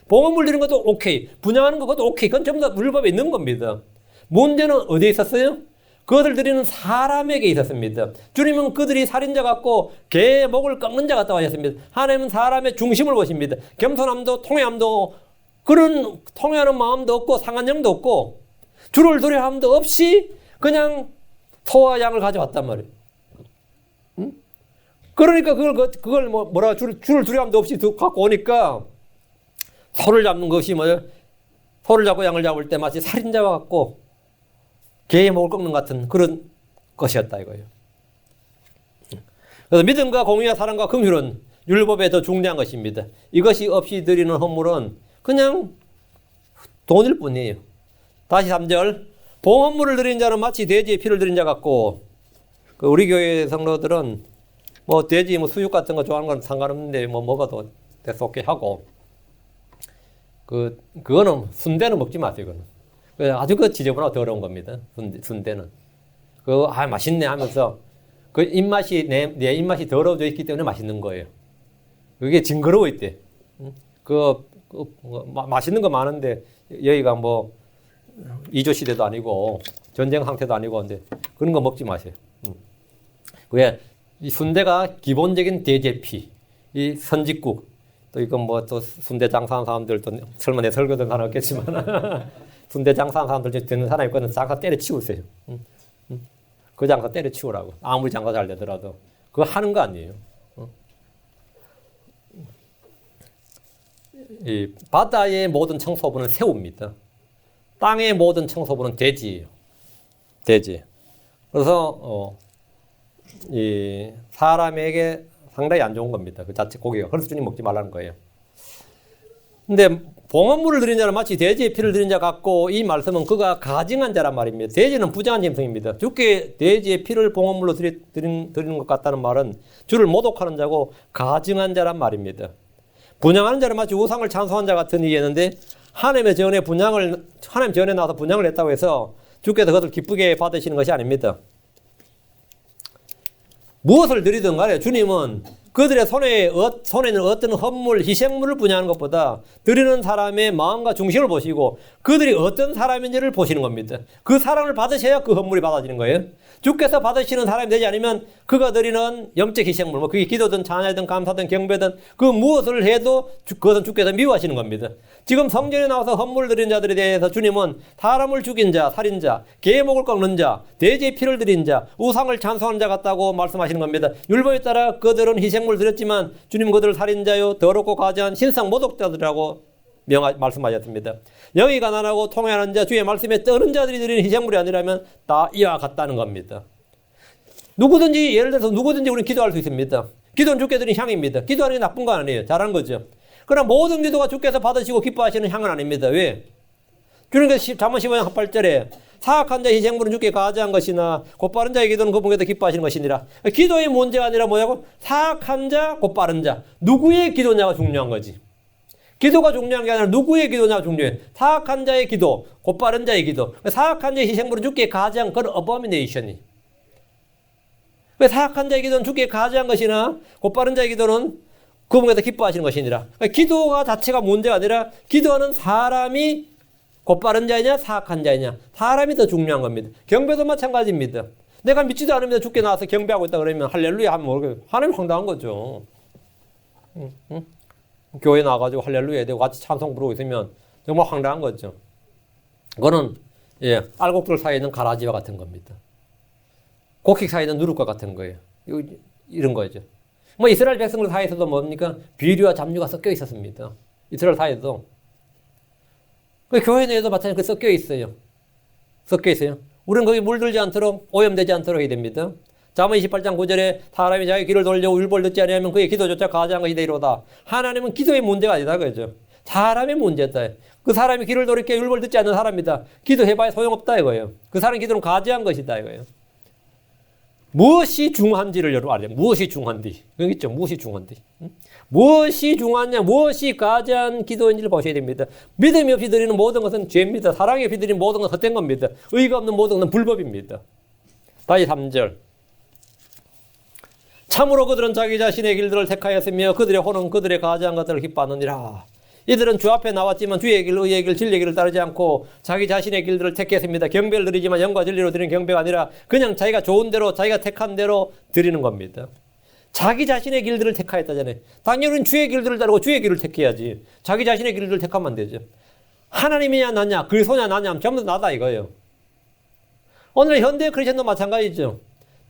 봉헌물 드린 것도 오케이. 분양하는 것도 오케이. 그건 전부 다 율법에 있는 겁니다. 문제는 어디에 있었어요? 그것을 드리는 사람에게 있었습니다. 주님은 그들이 살인자 같고 개의 목을 꺾는 자 같다고 하셨습니다. 하나님은 사람의 중심을 보십니다. 겸손함도 통회함도 그런 통회하는 마음도 없고 상한 영도 없고 주를 두려함도 없이 그냥 소와 양을 가져왔단 말이에요. 응? 그러니까 그걸 주를 두려함도 없이 갖고 오니까 소를 잡는 것이 뭐예요? 소를 잡고 양을 잡을 때 마치 살인자와 같고 개의 목을 꺾는 같은 그런 것이었다 이거예요. 그래서 믿음과 공의와 사랑과 긍휼은 율법에 더 중요한 것입니다. 이것이 없이 드리는 헌물은 그냥 돈일 뿐이에요. 다시 3절. 봉헌물을 드린 자는 마치 돼지의 피를 드린 자 같고, 우리 교회 성도들은 돼지 수육 같은 거 좋아하는 건 상관없는데 먹어도 됐었게 하고, 그거는 순대는 먹지 마세요. 그거는. 아주 지저분하고 더러운 겁니다. 순대는. 맛있네 하면서 입맛이, 내 입맛이 더러워져 있기 때문에 맛있는 거예요. 그게 징그러워 있대. 맛있는 거 많은데, 여기가 2조 시대도 아니고, 전쟁 상태도 아니고, 근데 그런 거 먹지 마세요. 그게 이 순대가 기본적인 대제피, 이 선짓국, 또 이건 또 순대 장사하는 사람들도 설마 내 설교 듣는 사람 없겠지만, 순대 장사하는 사람들 중에 듣는 사람이 있거든. 장사 때려치우고 있어요. 그 장사 때려치우라고. 아무리 장사 잘 되더라도. 그거 하는 거 아니에요. 이 바다의 모든 청소부는 새우입니다. 땅의 모든 청소부는 돼지예요. 돼지. 그래서 이 사람에게 상당히 안 좋은 겁니다. 그 자체 고기가. 그래서 주님 먹지 말라는 거예요. 근데 봉헌물을 드린 자는 마치 돼지의 피를 드린 자 같고, 이 말씀은 그가 가증한 자란 말입니다. 돼지는 부정한 짐승입니다. 주께 돼지의 피를 봉헌물로 드리는 것 같다는 말은 주를 모독하는 자고 가증한 자란 말입니다. 분양하는 자는 마치 우상을 찬송한 자 같은 이겠는데, 하나님 전에 나와서 분양을 했다고 해서 주께서 그것을 기쁘게 받으시는 것이 아닙니다. 무엇을 드리든 간에 주님은 그들의 손에는 어떤 헌물, 희생물을 분양하는 것보다 드리는 사람의 마음과 중심을 보시고 그들이 어떤 사람인지를 보시는 겁니다. 그 사랑을 받으셔야 그 헌물이 받아지는 거예요. 주께서 받으시는 사람이 되지 않으면 그가 드리는 영적 희생물, 그게 기도든 찬양이든 감사든 경배든 그 무엇을 해도 그것은 주께서 미워하시는 겁니다. 지금 성전에 나와서 헌물을 드린 자들에 대해서 주님은 사람을 죽인 자, 살인자, 개의 목을 꺾는 자, 돼지의 피를 드린 자, 우상을 찬송하는 자 같다고 말씀하시는 겁니다. 율법에 따라 그들은 희생물을 드렸지만 주님은 그들을 살인자요 더럽고 가증한 신성 모독자들이라고 말씀하셨습니다. 영이 가난하고 통회하는 자, 주의 말씀에 떠는 자들이 드리는 희생물이 아니라면 다 이와 같다는 겁니다. 누구든지, 예를 들어서 누구든지 우리는 기도할 수 있습니다. 기도는 주께 드린 향입니다. 기도하는 게 나쁜 건 아니에요. 잘하는 거죠. 그러나 모든 기도가 주께서 받으시고 기뻐하시는 향은 아닙니다. 왜? 주님께서 잠언 15장 8절에 사악한 자의 희생물은 주께 가증한 것이나 곧바른 자의 기도는 그분께서 기뻐하시는 것이니라. 기도의 문제가 아니라 뭐냐고? 사악한 자, 곧바른 자. 누구의 기도냐가 중요한 거지. 기도가 중요한 게 아니라 누구의 기도냐가 중요해. 사악한 자의 기도, 곧바른 자의 기도. 사악한 자의 희생물은 주께 가증한 그런 어버미네이션이. 왜 사악한 자의 기도는 주께 가증한 것이나 곧바른 자의 기도는 그분께서 기뻐하시는 것이니라. 기도가 자체가 문제가 아니라 기도하는 사람이 곧바른 자이냐 사악한 자이냐, 사람이 더 중요한 겁니다. 경배도 마찬가지입니다. 내가 믿지도 않으면서 주께 나와서 경배하고 있다 그러면 할렐루야 하면 모르겠어요. 하나님 황당한 거죠. 교회 나와가지고 할렐루야 되고 같이 찬송 부르고 있으면 정말 황당한 거죠. 그거는 알곡들 사이에 있는 가라지와 같은 겁니다. 곡식 사이에 있는 누룩과 같은 거예요. 이런 거죠. 이스라엘 백성들 사이에서도 뭡니까? 비류와 잡류가 섞여 있었습니다. 이스라엘 사이에도. 교회 내에도 마찬가지로 섞여 있어요. 섞여 있어요. 우리는 거기 물들지 않도록, 오염되지 않도록 해야 됩니다. 잠언 28장 9절에 사람이 자기 귀를 돌려 율법을 듣지 않으면 그의 기도조차 가증한 것이 되리로다. 하나님은 기도의 문제가 아니다 그죠. 사람의 문제다. 그 사람이 길을 돌이켜 율법을 듣지 않는 사람이다. 기도해봐야 소용없다 이거예요. 그 사람 기도는 가지한 것이다 이거예요. 무엇이 중요한지를 여러분 알아요. 무엇이 중요한지. 여기 있죠. 무엇이 중요한지. 무엇이 중요하냐, 무엇이 가장 기도인지를 보셔야 됩니다. 믿음이 없이 드리는 모든 것은 죄입니다. 사랑이 없이 드리는 모든 것은 헛된 겁니다. 의가 없는 모든 것은 불법입니다. 다시 3절. 참으로 그들은 자기 자신의 길들을 택하였으며 그들의 혼은 그들의 가장 것들을 기뻐하느니라. 이들은 주 앞에 나왔지만 주의 길, 의의 길, 진리의 길을 따르지 않고 자기 자신의 길들을 택했습니다. 경배를 드리지만 영과 진리로 드리는 경배가 아니라 그냥 자기가 좋은 대로, 자기가 택한 대로 드리는 겁니다. 자기 자신의 길들을 택하였다잖아요. 당연히 주의 길들을 따르고 주의 길을 택해야지. 자기 자신의 길들을 택하면 안 되죠. 하나님이냐 나냐, 그리스도냐 나냐 전부 다 나다 이거예요. 오늘 현대 크리스천도 마찬가지죠.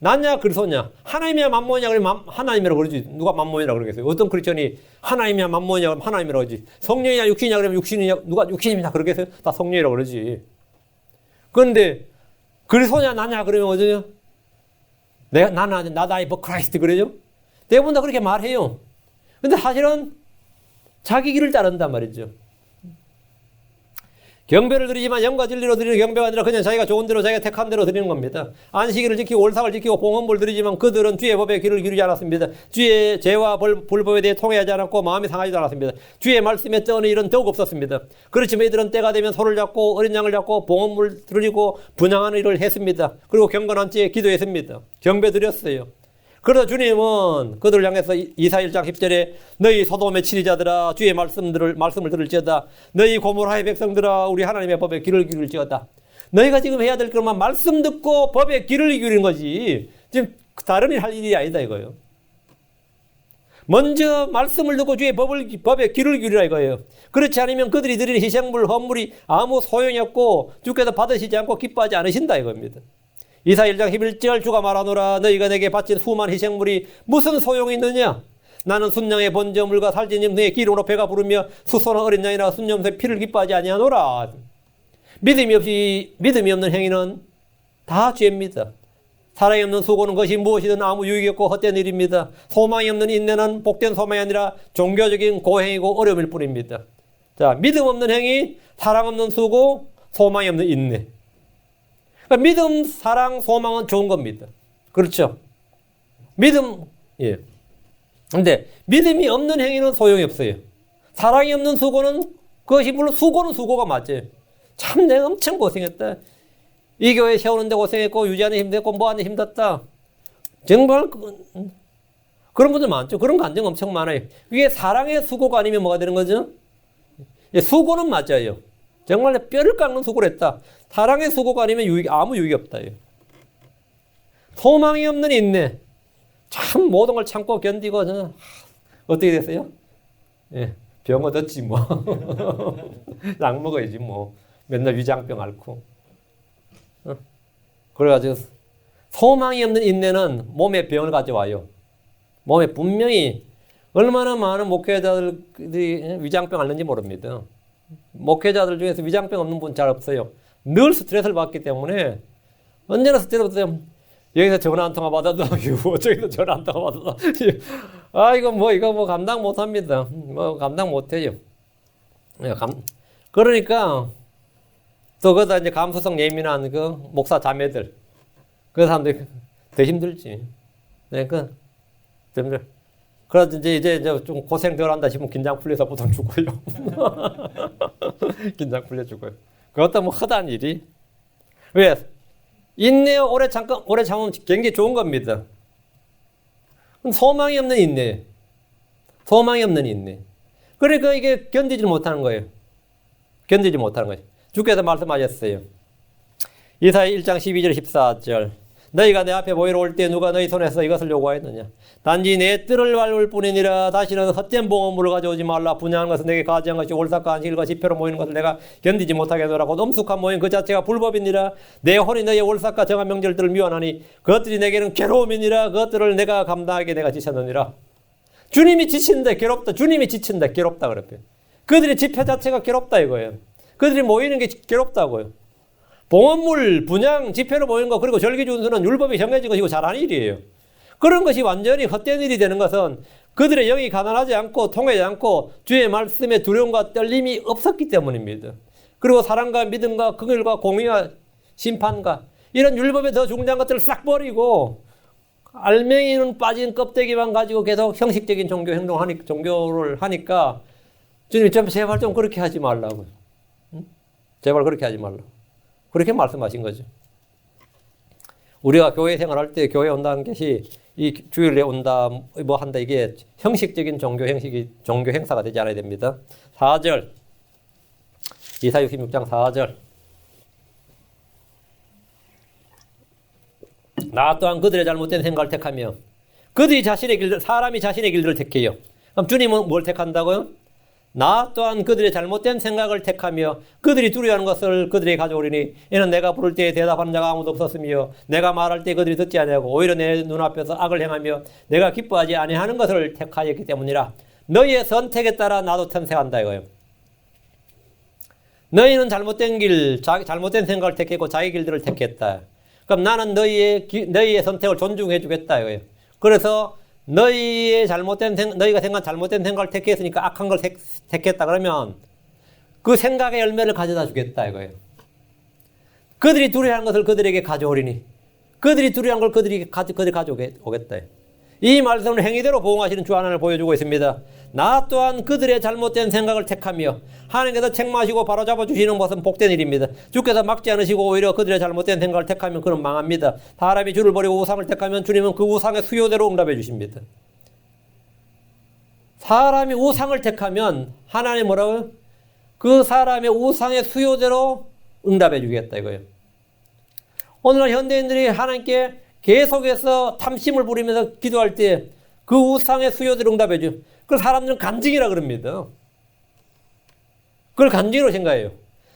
나냐 그리스도냐, 하나님이냐 만몬이냐 그러면 하나님이라고 그러지. 누가 만몬이라고 그러겠어요? 어떤 크리스천이 하나님이냐 만몬이냐 그러면 하나님이라고 그러지. 성령이냐 육신이냐 그러면 육신이냐, 누가 육신이냐 그러겠어요? 다 성령이라고 그러지. 그런데 그리스도냐 나냐 그러면 어쩌냐? 나다 이버 크라이스트 그러죠? 대부분 다 그렇게 말해요. 근데 사실은 자기 길을 따른단 말이죠. 경배를 드리지만 영과 진리로 드리는 경배가 아니라 그냥 자기가 좋은 대로 자기가 택한 대로 드리는 겁니다. 안식일을 지키고 올삭을 지키고 봉헌물을 드리지만 그들은 주의 법에 귀를 기울이지 않았습니다. 주의 죄와 불법에 대해 통회하지 않았고 마음이 상하지도 않았습니다. 주의 말씀에 떠오는 일은 더욱 없었습니다. 그렇지만 이들은 때가 되면 소를 잡고 어린 양을 잡고 봉헌물을 드리고 분향하는 일을 했습니다. 그리고 경건한 때에 기도했습니다. 경배 드렸어요. 그러다 주님은 그들을 향해서 이사야 1장 10절에 너희 소돔의 치리자들아 주의 말씀을 들을지어다. 너희 고모라의 백성들아 우리 하나님의 법에 귀를 기울일지어다. 너희가 지금 해야 될 것만 말씀 듣고 법에 귀를 기울이는 거지. 지금 다른 일 할 일이 아니다 이거예요. 먼저 말씀을 듣고 주의 법에 귀를 기울이라 이거예요. 그렇지 않으면 그들이 드리는 희생물, 헌물이 아무 소용이 없고 주께서 받으시지 않고 기뻐하지 않으신다 이겁니다. 이사야 1장 11절 주가 말하노라 너희가 내게 바친 수많은 희생물이 무슨 소용이 있느냐. 나는 순양의 번제물과 살찐 염소의 기름으로 배가 부르며 수소나 어린 양이나 순염소의 피를 기뻐하지 아니하노라. 믿음이 없는 행위는 다 죄입니다. 사랑이 없는 수고는 것이 무엇이든 아무 유익이 없고 헛된 일입니다. 소망이 없는 인내는 복된 소망이 아니라 종교적인 고행이고 어려움일 뿐입니다. 자, 믿음 없는 행위, 사랑 없는 수고, 소망이 없는 인내. 그러니까 믿음, 사랑, 소망은 좋은 겁니다. 그렇죠? 믿음, 예. 근데 믿음이 없는 행위는 소용이 없어요. 사랑이 없는 수고는, 그것이 물론 수고는 수고가 맞아요. 참 내가 엄청 고생했다. 이 교회 세우는데 고생했고, 유지하는 힘들고, 뭐하는 힘들었다. 정말 그런 분들 많죠. 그런 감정 엄청 많아요. 이게 사랑의 수고가 아니면 뭐가 되는 거죠? 예, 수고는 맞아요. 정말 뼈를 깎는 수고를 했다. 사랑의 수고가 아니면 아무 유익이 없다. 소망이 없는 인내. 참 모든 걸 참고 견디고 저는 어떻게 됐어요? 예, 병 얻었지 뭐. 약 먹어야지 뭐. 맨날 위장병 앓고. 그래가지고 소망이 없는 인내는 몸에 병을 가져와요. 몸에 분명히 얼마나 많은 목회자들이 위장병 앓는지 모릅니다. 목회자들 중에서 위장병 없는 분 잘 없어요. 늘 스트레스를 받기 때문에 언제나 스트레스 받아요. 여기서 전화 한 통화 받아도 저기서 전화 한 통화 받아도 이거 뭐 감당 못 합니다. 뭐 감당 못 해요. 그러니까 또 거기다 이제 감수성 예민한 그 목사 자매들 그 사람들이 더 힘들지. 네, 힘들. 그래서 이제 좀 고생 덜 한다 싶으면 긴장 풀려서 보통 죽어요. 긴장 풀려 죽어요. 그것도 뭐 허다한 일이. 왜? 인내요. 오래 참으면 굉장히 좋은 겁니다. 소망이 없는 인내. 소망이 없는 인내. 그러니까 이게 견디지 못하는 거예요. 견디지 못하는 거예요. 주께서 말씀하셨어요. 이사야 1장 12절 14절. 너희가 내 앞에 모이러 올 때 누가 너희 손에서 이것을 요구하였느냐. 단지 내 뜰을 밟을 뿐이니라. 다시는 헛된 봉헌물을 가져오지 말라. 분양한 것은 내게 가지한 것이 올삭과 안식일과 집회로 모이는 것을 내가 견디지 못하게 하노라고. 엄숙한 모임 그 자체가 불법이니라. 내 혼이 너희의 올삭과 정한 명절들을 미워하나니 그것들이 내게는 괴로움이니라. 그것들을 내가 감당하게 내가 지쳤느니라. 주님이 지친다 괴롭다. 주님이 지친다 괴롭다 그랬어요. 그들의 집회 자체가 괴롭다 이거예요. 그들이 모이는 게 괴롭다고요. 봉헌물, 분향, 집회로 모이는 거 그리고 절기 준수는 율법이 정해진 것이고 잘하는 일이에요. 그런 것이 완전히 헛된 일이 되는 것은 그들의 영이 가난하지 않고 통하지 않고 주의 말씀에 두려움과 떨림이 없었기 때문입니다. 그리고 사랑과 믿음과 긍휼과 공의와 심판과 이런 율법에 더 중요한 것들을 싹 버리고 알맹이는 빠진 껍데기만 가지고 계속 형식적인 종교를 하니까 주님이 제발 좀 그렇게 하지 말라고요. 제발 그렇게 하지 말라고. 그렇게 말씀하신 거죠. 우리가 교회 생활할 때 교회 온다는 것이 이 주일에 온다, 뭐 한다, 이게 형식적인 종교 행사가 되지 않아야 됩니다. 4절. 이사야 66장 4절. 나 또한 그들의 잘못된 생각을 택하며 사람이 자신의 길들을 택해요. 그럼 주님은 뭘 택한다고요? 나 또한 그들의 잘못된 생각을 택하며 그들이 두려워하는 것을 그들에게 가져오리니 이는 내가 부를 때에 대답하는 자가 아무도 없었으며 내가 말할 때 그들이 듣지 아니하고 오히려 내 눈앞에서 악을 행하며 내가 기뻐하지 아니하는 것을 택하였기 때문이라. 너희의 선택에 따라 나도 탄생한다 이거예요. 너희는 잘못된 생각을 택했고 자기 길들을 택했다. 그럼 나는 너희의 선택을 존중해 주겠다 이거예요. 그래서 너희가 생각한 잘못된 생각을 택했으니까 악한 걸 택했다 그러면 그 생각의 열매를 가져다 주겠다 이거예요. 그들이 두려워하는 것을 그들에게 가져오리니 그들이 두려워한 걸 그들이 가져오겠다. 이 말씀을 행위대로 보응하시는 주 하나님을 보여주고 있습니다. 나 또한 그들의 잘못된 생각을 택하며 하나님께서 책망하시고 바로잡아 주시는 것은 복된 일입니다. 주께서 막지 않으시고 오히려 그들의 잘못된 생각을 택하면 그는 망합니다. 사람이 주를 버리고 우상을 택하면 주님은 그 우상의 수요대로 응답해 주십니다. 사람이 우상을 택하면 하나님 뭐라고요? 그 사람의 우상의 수요대로 응답해 주겠다 이거예요. 오늘날 현대인들이 하나님께 계속해서 탐심을 부리면서 기도할 때 그 우상의 수요대로 응답해 줘. 그걸 사람들은 간증이라 그럽니다. 그걸 간증으로 생각해요.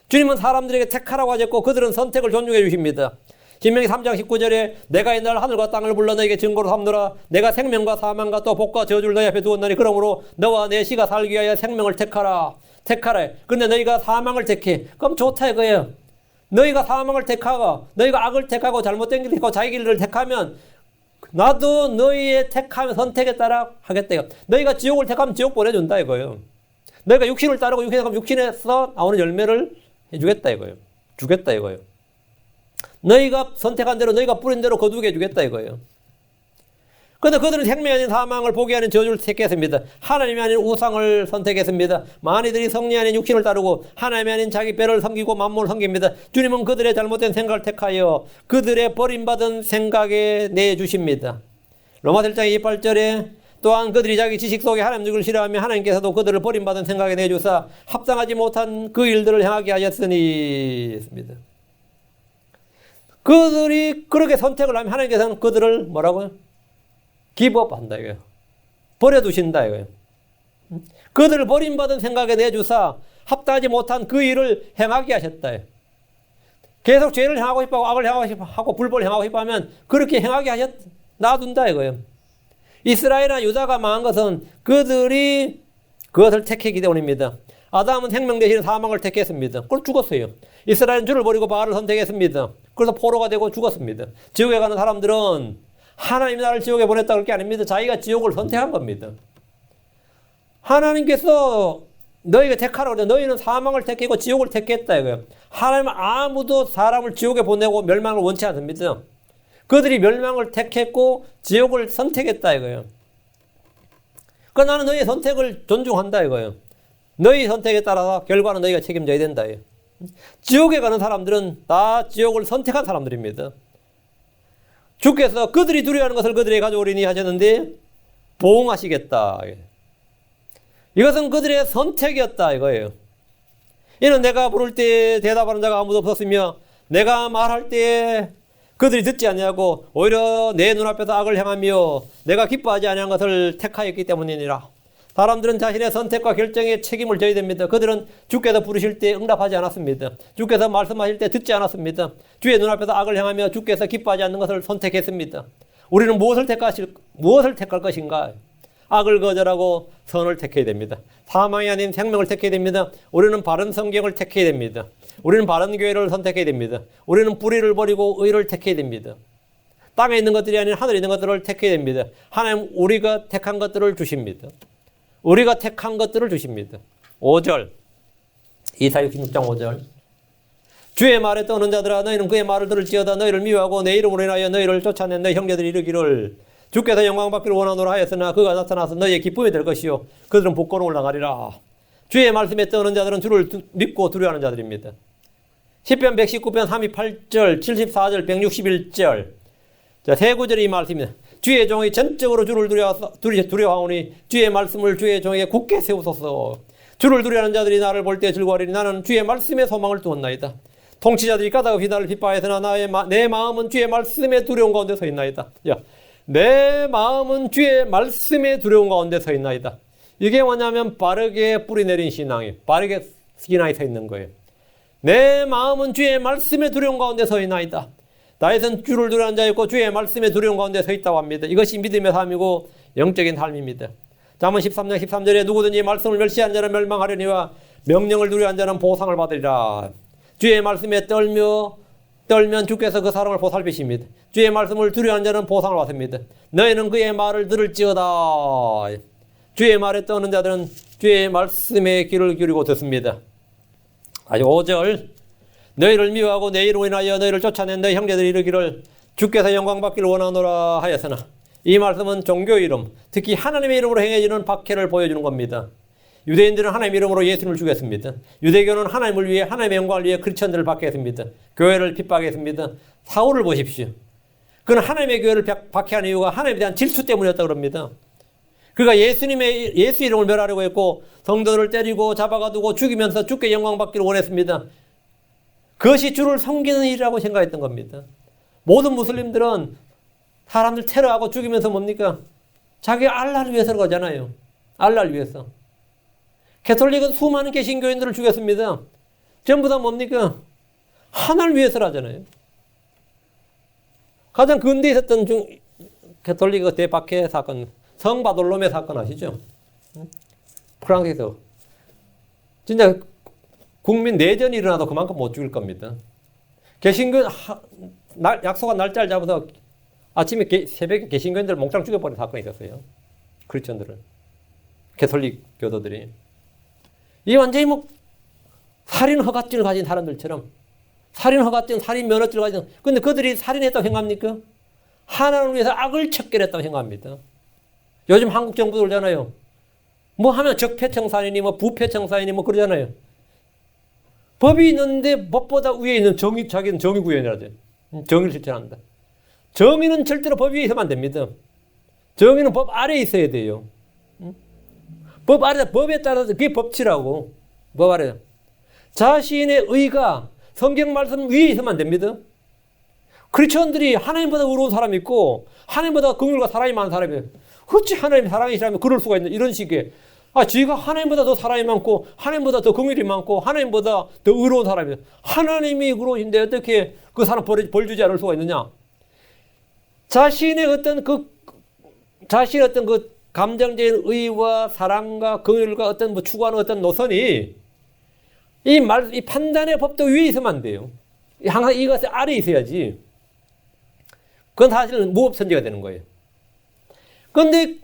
주님은 사람들에게 택하라고 하셨고 그들은 선택을 존중해 주십니다. 신명기 3장 19절에 내가 이날 하늘과 땅을 불러 너에게 증거로 삼노라. 내가 생명과 사망과 또 복과 저주를 너희 앞에 두었나니 그러므로 너와 내 씨가 살기 위하여 생명을 택하라. 그런데 너희가 사망을 택해. 그럼 좋다 이거예요. 너희가 사망을 택하고 너희가 악을 택하고 잘못된 길을 택하고 자기 길을 택하면 나도 너희의 선택에 따라 하겠다 이거. 너희가 지옥을 택하면 지옥 보내준다 이거예요. 너희가 육신을 따르고 육신에서 나오는 열매를 해주겠다 이거예요. 주겠다 이거예요. 너희가 선택한 대로 너희가 뿌린 대로 거두게 해주겠다 이거예요. 그런데 그들은 생명이 아닌 사망을 보게 하는 저주를 택했습니다. 하나님이 아닌 우상을 선택했습니다. 많이들이 성리 아닌 육신을 따르고 하나님이 아닌 자기 배를 섬기고 만물을 섬깁니다. 주님은 그들의 잘못된 생각을 택하여 그들의 버림받은 생각에 내주십니다. 로마서 1장 28절에 또한 그들이 자기 지식 속에 하나님을 싫어하며 하나님께서도 그들을 버림받은 생각에 내주사 합당하지 못한 그 일들을 행하게 하셨으니 했습니다. 그들이 그렇게 선택을 하면 하나님께서는 그들을 뭐라고요? 기브업한다 이거예요. 버려두신다 이거예요. 그들을 버림받은 생각에 내주사 합당하지 못한 그 일을 행하게 하셨다. 계속 죄를 행하고 싶어하고 악을 행하고 싶어하고 불법을 행하고 싶어하면 그렇게 행하게 놔둔다 이거예요. 이스라엘이나 유다가 망한 것은 그들이 그것을 택했기 때문입니다. 아담은 생명 대신 사망을 택했습니다. 그걸 죽었어요. 이스라엘은 주를 버리고 바알을 선택했습니다. 그래서 포로가 되고 죽었습니다. 지옥에 가는 사람들은 하나님이 나를 지옥에 보냈다 그럴 게 아닙니다. 자기가 지옥을 선택한 겁니다. 하나님께서 너희가 택하라고 그래. 너희는 사망을 택했고 지옥을 택했다 이거예요. 하나님은 아무도 사람을 지옥에 보내고 멸망을 원치 않습니다. 그들이 멸망을 택했고 지옥을 선택했다 이거예요. 그러니까 나는 너희의 선택을 존중한다 이거예요. 너희 선택에 따라서 결과는 너희가 책임져야 된다. 지옥에 가는 사람들은 다 지옥을 선택한 사람들입니다. 주께서 그들이 두려워하는 것을 그들에게 가져오리니 하셨는데 보응하시겠다. 이것은 그들의 선택이었다 이거예요. 이는 내가 부를 때 대답하는 자가 아무도 없었으며 내가 말할 때 그들이 듣지 아니하고 오히려 내 눈앞에서 악을 행하며 내가 기뻐하지 아니한 것을 택하였기 때문이니라. 사람들은 자신의 선택과 결정에 책임을 져야 됩니다. 그들은 주께서 부르실 때 응답하지 않았습니다. 주께서 말씀하실 때 듣지 않았습니다. 주의 눈앞에서 악을 행하며 주께서 기뻐하지 않는 것을 선택했습니다. 우리는 무엇을 택할 것인가? 악을 거절하고 선을 택해야 됩니다. 사망이 아닌 생명을 택해야 됩니다. 우리는 바른 성경을 택해야 됩니다. 우리는 바른 교회를 선택해야 됩니다. 우리는 불의를 버리고 의를 택해야 됩니다. 땅에 있는 것들이 아닌 하늘에 있는 것들을 택해야 됩니다. 하나님 우리가 택한 것들을 주십니다. 우리가 택한 것들을 주십니다. 5절 이사야 66장 5절 주의 말에 떠는 자들아 너희는 그의 말을 들을지어다 너희를 미워하고 내 이름으로 인하여 너희를 쫓아낸 너희 형제들이 이르기를 주께서 영광받기를 원하노라 하였으나 그가 나타나서 너희의 기쁨이 될 것이요 그들은 복권을 올라가리라. 주의 말씀에 떠는 자들은 주를 믿고 두려워하는 자들입니다. 시편 119편 38절 74절 161절 자, 세 구절이 이 말씀입니다. 주의 종이 전적으로 주를 두려워하오니 주의 말씀을 주의 종에게 굳게 세우소서. 주를 두려워하는 자들이 나를 볼 때 즐거워하리니 나는 주의 말씀에 소망을 두었나이다. 통치자들이 까닭없이 나를 핍박하였으나 내 마음은 주의 말씀에 두려운 가운데 서 있나이다. 야, 내 마음은 주의 말씀에 두려운 가운데 서 있나이다. 이게 뭐냐면 바르게 뿌리내린 신앙이에요. 바르게 신앙이 서 있는 거예요. 내 마음은 주의 말씀에 두려운 가운데 서 있나이다. 나의 손 주를 두려워하는 자였고 주의 말씀에 두려운 가운데 서 있다고 합니다. 이것이 믿음의 삶이고 영적인 삶입니다. 잠언 13장 13절에 누구든지 말씀을 멸시한 자는 멸망하려니와 명령을 두려워한 자는 보상을 받으리라. 주의 말씀에 떨면 주께서 그 사람을 보살피십니다. 주의 말씀을 두려워한 자는 보상을 받습니다. 너희는 그의 말을 들을지어다. 주의 말에 떠는 자들은 주의 말씀에 귀를 기울이고 듣습니다. 아주 5절 너희를 미워하고 내 이름으로 인하여 너희를 쫓아낸 너희 형제들이 이르기를 주께서 영광받기를 원하노라 하였으나 이 말씀은 종교 이름, 특히 하나님의 이름으로 행해지는 박해를 보여주는 겁니다. 유대인들은 하나님의 이름으로 예수님을 죽였습니다. 유대교는 하나님을 위해 하나님의 영광을 위해 크리스천들을 박해했습니다. 교회를 핍박했습니다. 사울을 보십시오. 그는 하나님의 교회를 박해한 이유가 하나님에 대한 질투 때문이었다고 합니다. 그가 예수 이름을 멸하려고 했고 성도들을 때리고 잡아가두고 죽이면서 주께 영광 받기를 원했습니다. 그것이 주를 섬기는 일이라고 생각했던 겁니다. 모든 무슬림들은 사람들 테러하고 죽이면서 뭡니까? 자기 알라를 위해서 가잖아요. 알라를 위해서. 개톨릭은 수많은 개신교인들을 죽였습니다. 전부 다 뭡니까? 하나를 위해서 하잖아요. 가장 근대에 있었던 개톨릭의 대박해 사건, 성바돌롬의 사건 아시죠? 프랑스에서. 진짜 국민 내전이 일어나도 그만큼 못 죽일 겁니다. 개신교, 약속한 날짜를 잡아서 아침에 새벽에 개신교인들 몽땅 죽여버린 사건이 있었어요. 크리스천들을. 개톨릭 교도들이. 이 완전히 살인 허가증을 가진 사람들처럼 살인 허가증, 살인 면허증을 가진 근데 그들이 살인했다고 생각합니까? 하나님을 위해서 악을 척결했다고 생각합니다. 요즘 한국 정부도 그러잖아요. 뭐 하면 적폐청산이니 뭐 부패청산이니 뭐 그러잖아요. 법이 있는데 법보다 위에 있는 자기는 정의구현이라죠. 정의를 실천한다. 정의는 절대로 법 위에 있으면 안 됩니다. 정의는 법 아래에 있어야 돼요. 법 아래, 법에 따라서 그게 법치라고. 법 아래. 자신의 의가 성경 말씀 위에 있으면 안 됩니다. 크리스천들이 하나님보다 의로운 사람이 있고 하나님보다 긍휼과 사랑이 많은 사람이에요. 어찌 하나님 사랑이시라면 그럴 수가 있나 이런 식의 지가 하나님보다 더 사랑이 많고 하나님보다 더 긍휼이 많고 하나님보다 더 의로운 사람이에요. 하나님이 의로우신데 어떻게 그 사람 벌 주지 않을 수가 있느냐. 자신의 어떤 그 감정적인 의와 사랑과 긍휼과 어떤 추구하는 어떤 노선이 이 판단의 법도 위에 있으면 안 돼요. 항상 이것이 아래에 있어야지. 그건 사실은 무법천지가 되는 거예요. 그런데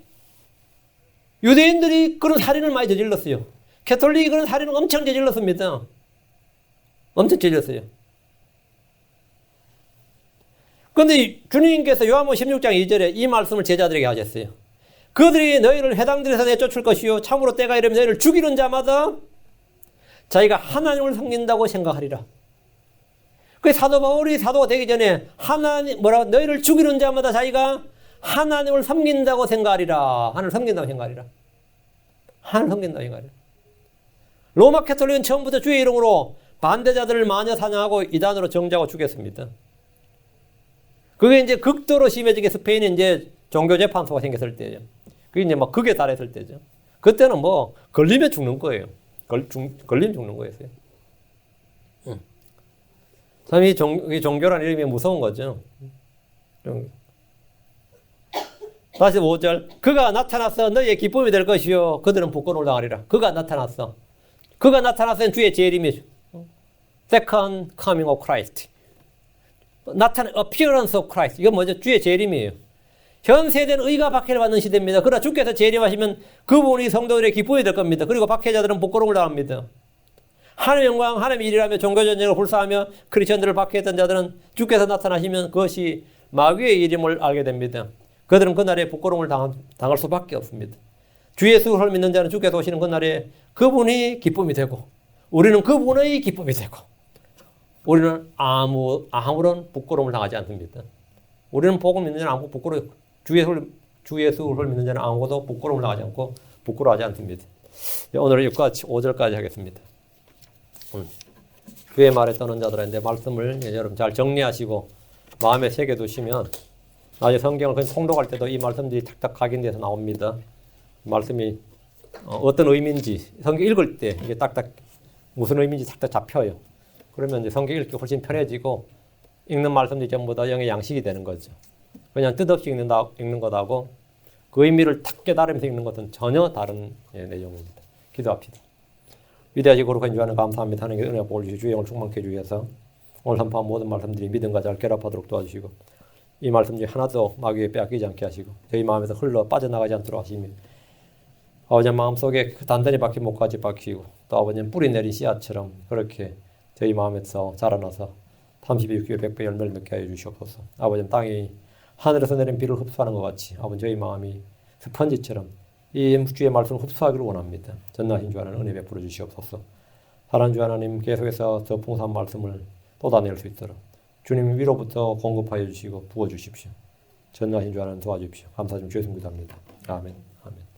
유대인들이 그런 살인을 많이 저질렀어요. 개톨릭이 그런 살인을 엄청 저질렀습니다. 엄청 저질렀어요. 그런데 주님께서 요한복음 16장 2절에 이 말씀을 제자들에게 하셨어요. 그들이 너희를 회당들에서 내쫓을 것이요 참으로 때가 이르면 너희를 죽이는 자마다 자기가 하나님을 섬긴다고 생각하리라. 그 사도 바울이 사도가 되기 전에 너희를 죽이는 자마다 자기가 하나님을 섬긴다고 생각하리라. 하나님을 섬긴다고 생각하리라. 하나님을 섬긴다고 생각하리라. 로마 캐톨릭은 처음부터 주의 이름으로 반대자들을 마녀 사냥하고 이단으로 정죄하고 죽였습니다. 그게 이제 극도로 심해지게 스페인에 이제 종교재판소가 생겼을 때죠. 그게 이제 막 극에 달했을 때죠. 그때는 뭐 걸리면 죽는 거예요. 걸리면 죽는 거였어요. 참 이 종교라는 이름이 무서운 거죠. 다시 5절. 그가 나타나서 너희의 기쁨이 될 것이요 그들은 복권을 당하리라. 그가 나타났어. 그가 나타났으면 주의 재림이죠. Second coming of Christ. 나타낸 appearance of Christ. 이건 뭐죠? 주의 재림이에요. 현 세대는 의가 박해를 받는 시대입니다. 그러나 주께서 재림하시면 그분이 성도들의 기쁨이 될 겁니다. 그리고 박해자들은 부끄러움을 당합니다. 하나님의 영광, 하나님의 일이라며 종교전쟁을 불사하며 크리스천들을 박해했던 자들은 주께서 나타나시면 그것이 마귀의 일임을 알게 됩니다. 그들은 그날에 부끄러움을 당할 수밖에 없습니다. 주 예수를 믿는 자는 주께서 오시는 그날에 그분이 기쁨이 되고 우리는 그분의 기쁨이 되고 우리는 아무런 부끄러움을 당하지 않습니다. 우리는 복음 믿는 자는 아무 주 예수를 믿는 자는 아무것도 부끄러움을 당하지 않고 부끄러워하지 않습니다. 오늘 6과 5절까지 하겠습니다. 그의 말에 떠는 자들인데 말씀을 여러분 잘 정리하시고 마음에 새겨두시면 나중에 성경을 그냥 통독할 때도 이 말씀들이 탁탁 각인돼서 나옵니다. 말씀이 어떤 의미인지 성경 읽을 때 이게 딱딱 무슨 의미인지 탁탁 잡혀요. 그러면 이제 성경 읽기 훨씬 편해지고 읽는 말씀들이 전부 다 영의 양식이 되는 거죠. 그냥 뜻없이 읽는 것하고 그 의미를 탁 깨달으면서 읽는 것은 전혀 다른 내용입니다. 기도합시다. 위대하시고 거룩한 주 하나님 감사합니다. 하나님께 은혜가 복을 주시고 주의 영을 충만케 해주기 위해서 오늘 선포한 모든 말씀들이 믿음과 잘 결합하도록 도와주시고 이 말씀들이 하나도 마귀에 빼앗기지 않게 하시고 저희 마음에서 흘러 빠져나가지 않도록 하시며 아버지 마음속에 단단히 박힌 목까지 박히고 또 아버지 뿌리 내린 씨앗처럼 그렇게 저희 마음에서 자라나서 30배, 60배, 100배 열매를 맺게 하여 주시옵소서. 아버지 땅이 하늘에서 내린 비를 흡수하는 것 같이 아버지 저희 마음이 스펀지처럼 이 주의 말씀을 흡수하기를 원합니다. 전능하신 주 하나님 은혜 베풀어 주시옵소서. 사랑하는 주 하나님 계속해서 더 풍성한 말씀을 쏟아낼 수 있도록 주님 위로부터 공급하여 주시고 부어주십시오. 전능하신 주 하나님 도와주십시오. 감사 좀 주의 성기도합니다. 아멘.